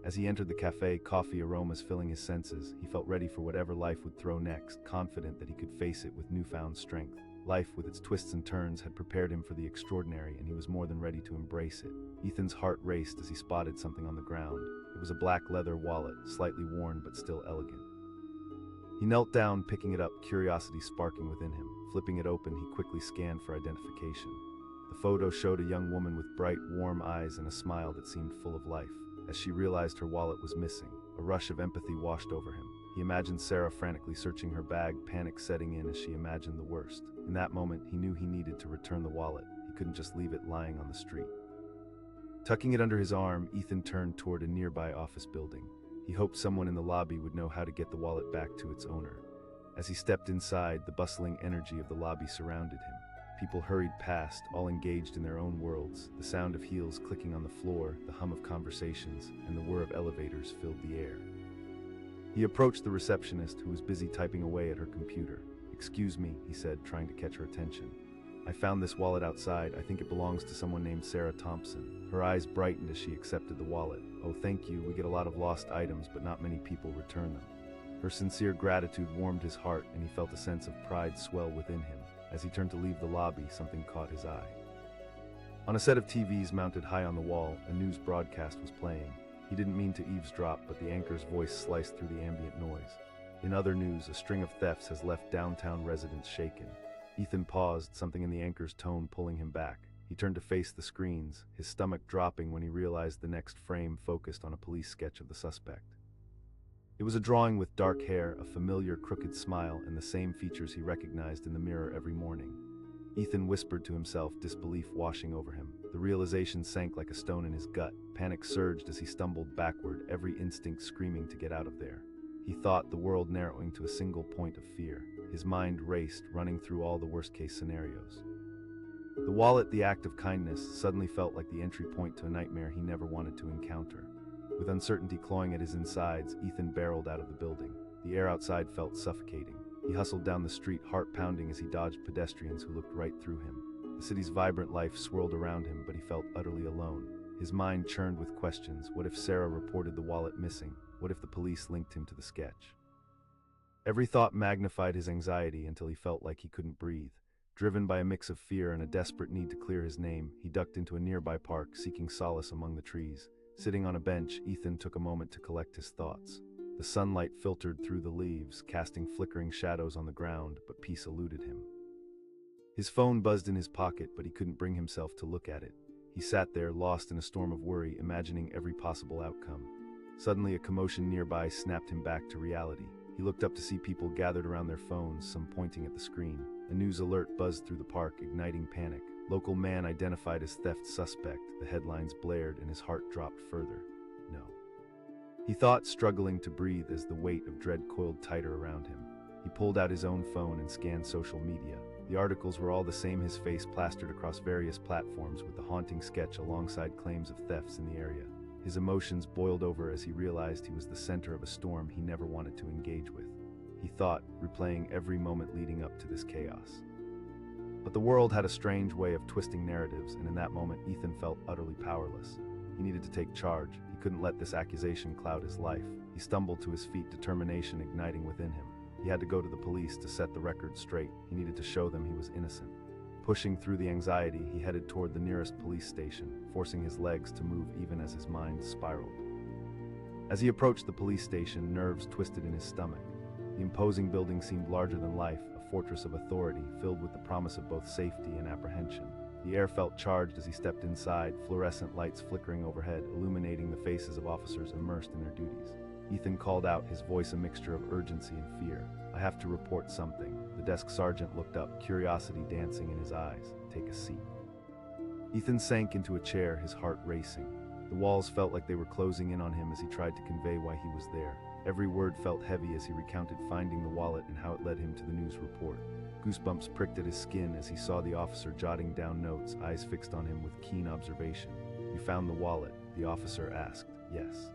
As he entered the cafe, coffee aromas filling his senses, he felt ready for whatever life would throw next, confident that he could face it with newfound strength. Life, with its twists and turns, had prepared him for the extraordinary, and he was more than ready to embrace it. Ethan's heart raced as he spotted something on the ground. It was a black leather wallet, slightly worn but still elegant. He knelt down, picking it up, curiosity sparking within him. Flipping it open, he quickly scanned for identification. The photo showed a young woman with bright, warm eyes and a smile that seemed full of life. As she realized her wallet was missing, a rush of empathy washed over him. He imagined Sarah frantically searching her bag, panic setting in as she imagined the worst. In that moment, he knew he needed to return the wallet. He couldn't just leave it lying on the street. Tucking it under his arm, Ethan turned toward a nearby office building. He hoped someone in the lobby would know how to get the wallet back to its owner. As he stepped inside, the bustling energy of the lobby surrounded him. People hurried past, all engaged in their own worlds. The sound of heels clicking on the floor, the hum of conversations, and the whir of elevators filled the air. He approached the receptionist, who was busy typing away at her computer. "Excuse me," he said, trying to catch her attention. "I found this wallet outside. I think it belongs to someone named Sarah Thompson." Her eyes brightened as she accepted the wallet. "Oh, thank you. We get a lot of lost items, but not many people return them." Her sincere gratitude warmed his heart, and he felt a sense of pride swell within him. As he turned to leave the lobby, something caught his eye. On a set of TVs mounted high on the wall, a news broadcast was playing. He didn't mean to eavesdrop, but the anchor's voice sliced through the ambient noise. In other news, a string of thefts has left downtown residents shaken. Ethan paused, something in the anchor's tone pulling him back. He turned to face the screens, his stomach dropping when he realized the next frame focused on a police sketch of the suspect. It was a drawing with dark hair, a familiar crooked smile, and the same features he recognized in the mirror every morning. Ethan whispered to himself, disbelief washing over him. The realization sank like a stone in his gut. Panic surged as he stumbled backward, every instinct screaming to get out of there. He thought, the world narrowing to a single point of fear. His mind raced, running through all the worst-case scenarios. The wallet, the act of kindness, suddenly felt like the entry point to a nightmare he never wanted to encounter. With uncertainty clawing at his insides, Ethan barreled out of the building. The air outside felt suffocating. He hustled down the street, heart pounding as he dodged pedestrians who looked right through him. The city's vibrant life swirled around him, but he felt utterly alone. His mind churned with questions. What if Sarah reported the wallet missing? What if the police linked him to the sketch? Every thought magnified his anxiety until he felt like he couldn't breathe. Driven by a mix of fear and a desperate need to clear his name, he ducked into a nearby park, seeking solace among the trees. Sitting on a bench, Ethan took a moment to collect his thoughts. The sunlight filtered through the leaves, casting flickering shadows on the ground, but peace eluded him. His phone buzzed in his pocket, but he couldn't bring himself to look at it. He sat there, lost in a storm of worry, imagining every possible outcome. Suddenly, a commotion nearby snapped him back to reality. He looked up to see people gathered around their phones, some pointing at the screen. A news alert buzzed through the park, igniting panic. Local man identified as theft suspect. The headlines blared and his heart dropped further. No. He thought, struggling to breathe as the weight of dread coiled tighter around him. He pulled out his own phone and scanned social media. The articles were all the same, his face plastered across various platforms with the haunting sketch alongside claims of thefts in the area. His emotions boiled over as he realized he was the center of a storm he never wanted to engage with. He thought, replaying every moment leading up to this chaos. But the world had a strange way of twisting narratives, and in that moment Ethan felt utterly powerless. He needed to take charge. He couldn't let this accusation cloud his life. He stumbled to his feet, determination igniting within him. He had to go to the police to set the record straight. He needed to show them he was innocent. Pushing through the anxiety, he headed toward the nearest police station, forcing his legs to move even as his mind spiraled. As he approached the police station, nerves twisted in his stomach. The imposing building seemed larger than life, a fortress of authority filled with the promise of both safety and apprehension. The air felt charged as he stepped inside, fluorescent lights flickering overhead, illuminating the faces of officers immersed in their duties. Ethan called out, his voice a mixture of urgency and fear. "I have to report something." The desk sergeant looked up, curiosity dancing in his eyes. "Take a seat." Ethan sank into a chair, his heart racing. The walls felt like they were closing in on him as he tried to convey why he was there. Every word felt heavy as he recounted finding the wallet and how it led him to the news report. Goosebumps pricked at his skin as he saw the officer jotting down notes, eyes fixed on him with keen observation. "You found the wallet?" the officer asked. "Yes.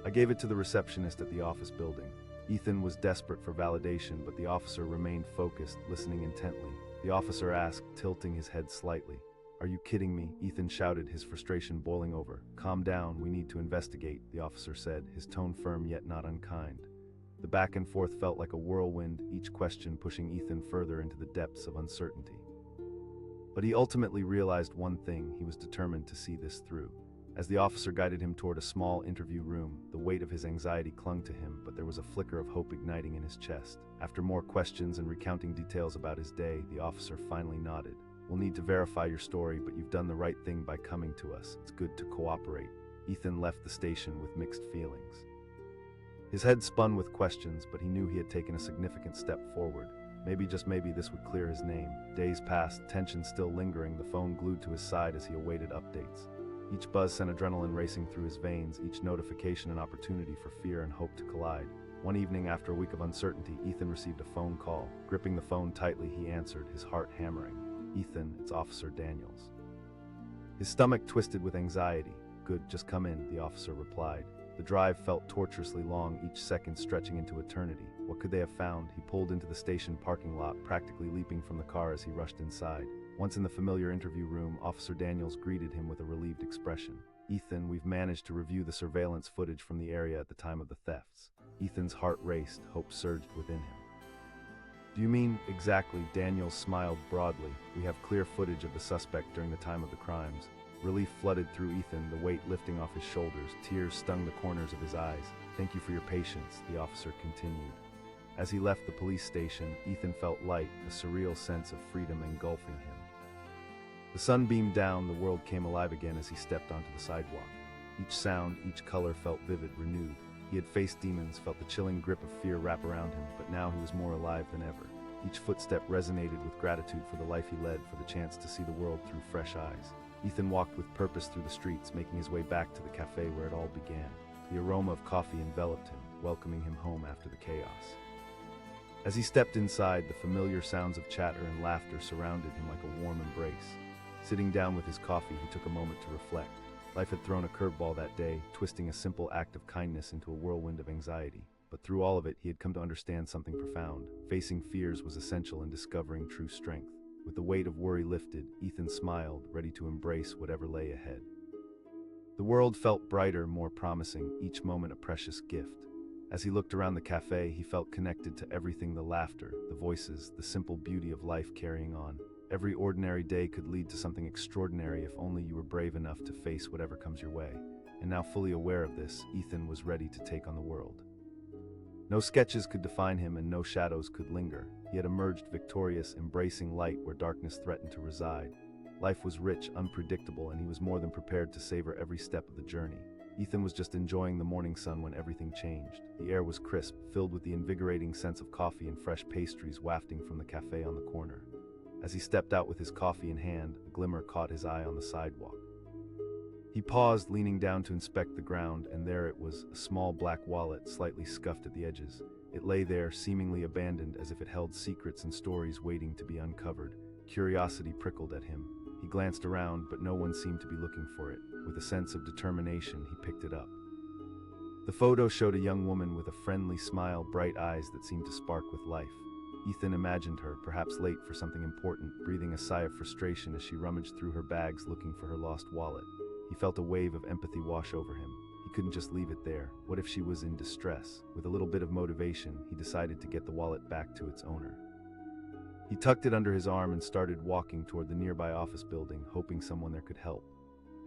I gave it to the receptionist at the office building." Ethan was desperate for validation, but the officer remained focused, listening intently. The officer asked, tilting his head slightly. "Are you kidding me?" Ethan shouted, his frustration boiling over. "Calm down, we need to investigate," the officer said, his tone firm yet not unkind. The back and forth felt like a whirlwind, each question pushing Ethan further into the depths of uncertainty. But he ultimately realized one thing: he was determined to see this through. As the officer guided him toward a small interview room, the weight of his anxiety clung to him, but there was a flicker of hope igniting in his chest. After more questions and recounting details about his day, the officer finally nodded. "We'll need to verify your story, but you've done the right thing by coming to us. It's good to cooperate." Ethan left the station with mixed feelings. His head spun with questions, but he knew he had taken a significant step forward. Maybe, just maybe, this would clear his name. Days passed, tension still lingering, the phone glued to his side as he awaited updates. Each buzz sent adrenaline racing through his veins, each notification an opportunity for fear and hope to collide. One evening, after a week of uncertainty, Ethan received a phone call. Gripping the phone tightly, he answered, his heart hammering. "Ethan, it's Officer Daniels." His stomach twisted with anxiety. "Good, just come in," the officer replied. The drive felt torturously long, each second stretching into eternity. What could they have found? He pulled into the station parking lot, practically leaping from the car as he rushed inside. Once in the familiar interview room, Officer Daniels greeted him with a relieved expression. "Ethan, we've managed to review the surveillance footage from the area at the time of the thefts." Ethan's heart raced, hope surged within him. "Do you mean exactly?" Daniels smiled broadly. "We have clear footage of the suspect during the time of the crimes." Relief flooded through Ethan, the weight lifting off his shoulders. Tears stung the corners of his eyes. "Thank you for your patience," the officer continued. As he left the police station, Ethan felt light, a surreal sense of freedom engulfing him. The sun beamed down, the world came alive again as he stepped onto the sidewalk. Each sound, each color felt vivid, renewed. He had faced demons, felt the chilling grip of fear wrap around him, but now he was more alive than ever. Each footstep resonated with gratitude for the life he led, for the chance to see the world through fresh eyes. Ethan walked with purpose through the streets, making his way back to the cafe where it all began. The aroma of coffee enveloped him, welcoming him home after the chaos. As he stepped inside, the familiar sounds of chatter and laughter surrounded him like a warm embrace. Sitting down with his coffee, he took a moment to reflect. Life had thrown a curveball that day, twisting a simple act of kindness into a whirlwind of anxiety. But through all of it, he had come to understand something profound. Facing fears was essential in discovering true strength. With the weight of worry lifted, Ethan smiled, ready to embrace whatever lay ahead. The world felt brighter, more promising, each moment a precious gift. As he looked around the cafe, he felt connected to everything: the laughter, the voices, the simple beauty of life carrying on. Every ordinary day could lead to something extraordinary if only you were brave enough to face whatever comes your way. And now, fully aware of this, Ethan was ready to take on the world. No sketches could define him, and no shadows could linger. He had emerged victorious, embracing light where darkness threatened to reside. Life was rich, unpredictable, and he was more than prepared to savor every step of the journey. Ethan was just enjoying the morning sun when everything changed. The air was crisp, filled with the invigorating sense of coffee and fresh pastries wafting from the cafe on the corner. As he stepped out with his coffee in hand, a glimmer caught his eye on the sidewalk. He paused, leaning down to inspect the ground, and there it was, a small black wallet, slightly scuffed at the edges. It lay there, seemingly abandoned, as if it held secrets and stories waiting to be uncovered. Curiosity prickled at him. He glanced around, but no one seemed to be looking for it. With a sense of determination, he picked it up. The photo showed a young woman with a friendly smile, bright eyes that seemed to spark with life. Ethan imagined her, perhaps late for something important, breathing a sigh of frustration as she rummaged through her bags looking for her lost wallet. He felt a wave of empathy wash over him. He couldn't just leave it there. What if she was in distress? With a little bit of motivation, he decided to get the wallet back to its owner. He tucked it under his arm and started walking toward the nearby office building, hoping someone there could help.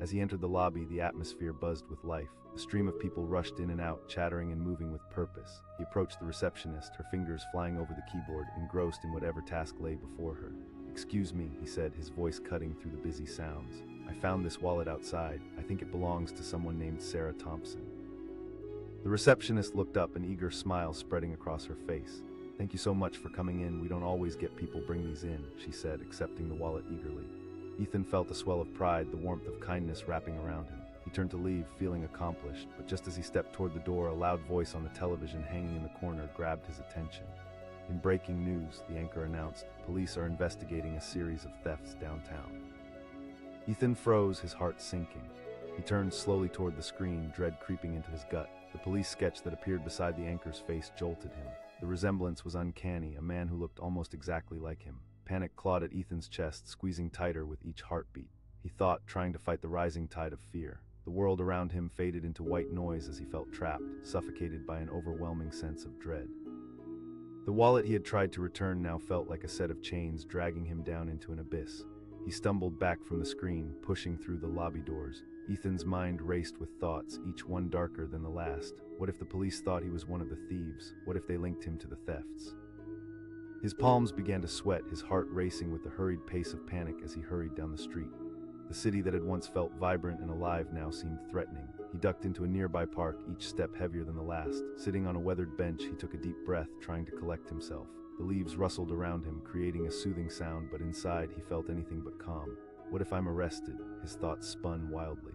As he entered the lobby, the atmosphere buzzed with life. A stream of people rushed in and out, chattering and moving with purpose. He approached the receptionist, her fingers flying over the keyboard, engrossed in whatever task lay before her. "Excuse me," he said, his voice cutting through the busy sounds. "I found this wallet outside. I think it belongs to someone named Sarah Thompson." The receptionist looked up, an eager smile spreading across her face. "Thank you so much for coming in. We don't always get people bring these in," she said, accepting the wallet eagerly. Ethan felt a swell of pride, the warmth of kindness wrapping around him. He turned to leave, feeling accomplished, but just as he stepped toward the door, a loud voice on the television hanging in the corner grabbed his attention. In breaking news, the anchor announced, police are investigating a series of thefts downtown. Ethan froze, his heart sinking. He turned slowly toward the screen, dread creeping into his gut. The police sketch that appeared beside the anchor's face jolted him. The resemblance was uncanny, a man who looked almost exactly like him. Panic clawed at Ethan's chest, squeezing tighter with each heartbeat. He thought, trying to fight the rising tide of fear. The world around him faded into white noise as he felt trapped, suffocated by an overwhelming sense of dread. The wallet he had tried to return now felt like a set of chains dragging him down into an abyss. He stumbled back from the screen, pushing through the lobby doors. Ethan's mind raced with thoughts, each one darker than the last. What if the police thought he was one of the thieves? What if they linked him to the thefts? His palms began to sweat, his heart racing with the hurried pace of panic as he hurried down the street. The city that had once felt vibrant and alive now seemed threatening. He ducked into a nearby park, each step heavier than the last. Sitting on a weathered bench, he took a deep breath, trying to collect himself. The leaves rustled around him, creating a soothing sound, but inside he felt anything but calm. What if I'm arrested? His thoughts spun wildly.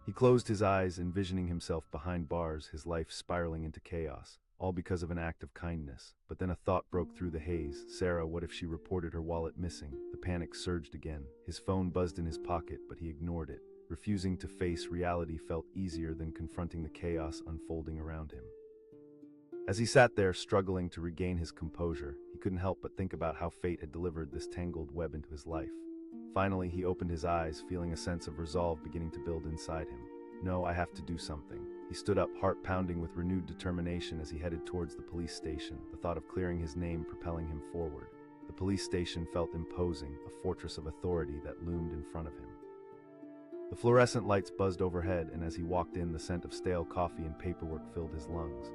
He closed his eyes, envisioning himself behind bars, his life spiraling into chaos, all because of an act of kindness. But then a thought broke through the haze. Sarah, what if she reported her wallet missing? The panic surged again. His phone buzzed in his pocket, but he ignored it. Refusing to face reality felt easier than confronting the chaos unfolding around him. As he sat there, struggling to regain his composure, he couldn't help but think about how fate had delivered this tangled web into his life. Finally, he opened his eyes, feeling a sense of resolve beginning to build inside him. No, I have to do something. He stood up, heart pounding with renewed determination as he headed towards the police station, the thought of clearing his name propelling him forward. The police station felt imposing, a fortress of authority that loomed in front of him. The fluorescent lights buzzed overhead, and as he walked in, the scent of stale coffee and paperwork filled his lungs.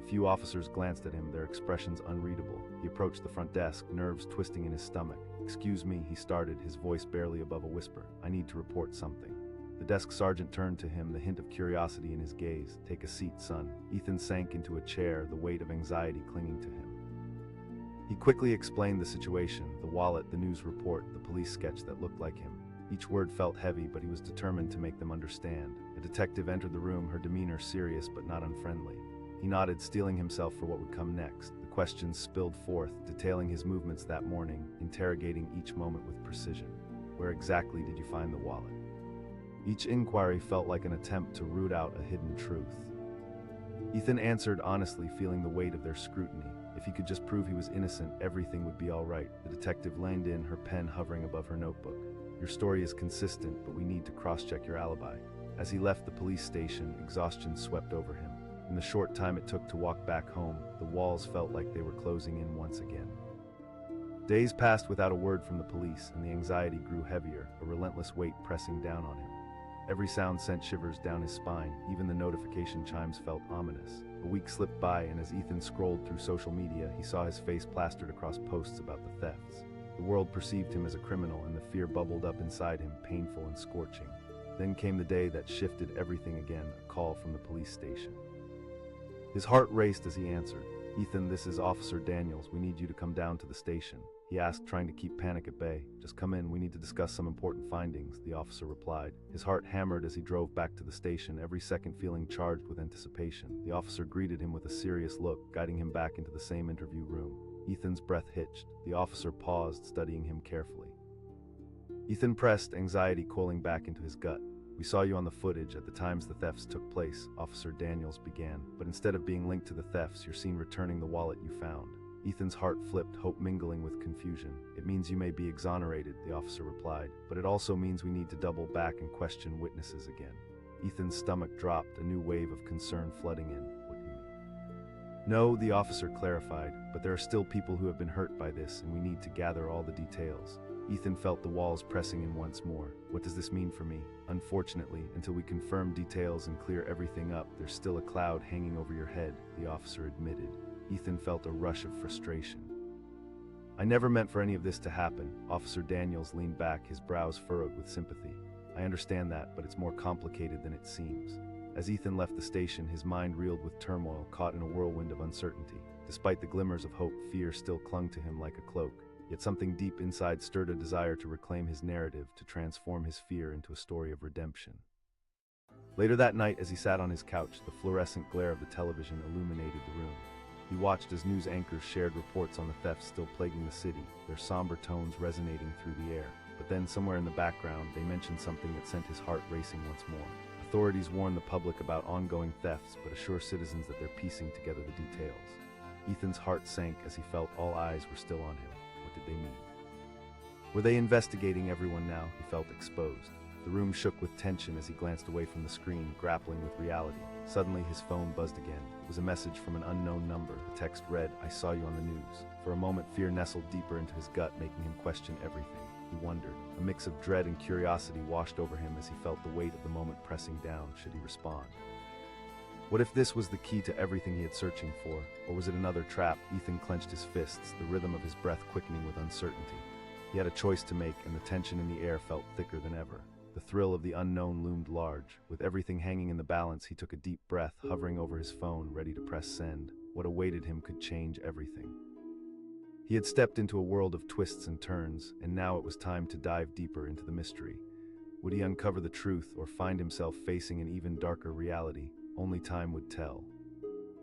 A few officers glanced at him, their expressions unreadable. He approached the front desk, nerves twisting in his stomach. "Excuse me," he started, his voice barely above a whisper. "I need to report something." The desk sergeant turned to him, the hint of curiosity in his gaze. "Take a seat, son." Ethan sank into a chair, the weight of anxiety clinging to him. He quickly explained the situation, the wallet, the news report, the police sketch that looked like him. Each word felt heavy, but he was determined to make them understand. A detective entered the room, her demeanor serious but not unfriendly. He nodded, steeling himself for what would come next. The questions spilled forth, detailing his movements that morning, interrogating each moment with precision. "Where exactly did you find the wallet?" Each inquiry felt like an attempt to root out a hidden truth. Ethan answered honestly, feeling the weight of their scrutiny. If he could just prove he was innocent, everything would be all right. The detective leaned in, her pen hovering above her notebook. "Your story is consistent, but we need to cross-check your alibi." As he left the police station, exhaustion swept over him. In the short time it took to walk back home, the walls felt like they were closing in once again. Days passed without a word from the police, and the anxiety grew heavier, a relentless weight pressing down on him. Every sound sent shivers down his spine, even the notification chimes felt ominous. A week slipped by, and as Ethan scrolled through social media, he saw his face plastered across posts about the thefts. The world perceived him as a criminal, and the fear bubbled up inside him, painful and scorching. Then came the day that shifted everything again, a call from the police station. His heart raced as he answered. "Ethan, this is Officer Daniels. We need you to come down to the station," he asked, trying to keep panic at bay. "Just come in, we need to discuss some important findings," the officer replied. His heart hammered as he drove back to the station, every second feeling charged with anticipation. The officer greeted him with a serious look, guiding him back into the same interview room. Ethan's breath hitched. The officer paused, studying him carefully. Ethan pressed, anxiety coiling back into his gut. "We saw you on the footage at the times the thefts took place," Officer Daniels began. "But instead of being linked to the thefts, you're seen returning the wallet you found." Ethan's heart flipped, hope mingling with confusion. "It means you may be exonerated," the officer replied. "But it also means we need to double back and question witnesses again." Ethan's stomach dropped, a new wave of concern flooding in. "What do you mean?" "No," the officer clarified, "but there are still people who have been hurt by this, and we need to gather all the details." Ethan felt the walls pressing in once more. "What does this mean for me?" "Unfortunately, until we confirm details and clear everything up, there's still a cloud hanging over your head," the officer admitted. Ethan felt a rush of frustration. "I never meant for any of this to happen." Officer Daniels leaned back, his brows furrowed with sympathy. "I understand that, but it's more complicated than it seems." As Ethan left the station, his mind reeled with turmoil, caught in a whirlwind of uncertainty. Despite the glimmers of hope, fear still clung to him like a cloak. Yet something deep inside stirred a desire to reclaim his narrative, to transform his fear into a story of redemption. Later that night, as he sat on his couch, the fluorescent glare of the television illuminated the room. He watched as news anchors shared reports on the thefts still plaguing the city, their somber tones resonating through the air. But then, somewhere in the background, they mentioned something that sent his heart racing once more. Authorities warn the public about ongoing thefts, but assure citizens that they're piecing together the details. Ethan's heart sank as he felt all eyes were still on him. What did they mean? Were they investigating everyone now? He felt exposed. The room shook with tension as he glanced away from the screen, grappling with reality. Suddenly, his phone buzzed again. It was a message from an unknown number. The text read, "I saw you on the news." For a moment, fear nestled deeper into his gut, making him question everything. He wondered. A mix of dread and curiosity washed over him as he felt the weight of the moment pressing down. Should he respond? What if this was the key to everything he had searching for? Or was it another trap? Ethan clenched his fists, the rhythm of his breath quickening with uncertainty. He had a choice to make, and the tension in the air felt thicker than ever. The thrill of the unknown loomed large. With everything hanging in the balance, he took a deep breath, hovering over his phone, ready to press send. What awaited him could change everything. He had stepped into a world of twists and turns, and now it was time to dive deeper into the mystery. Would he uncover the truth or find himself facing an even darker reality? Only time would tell.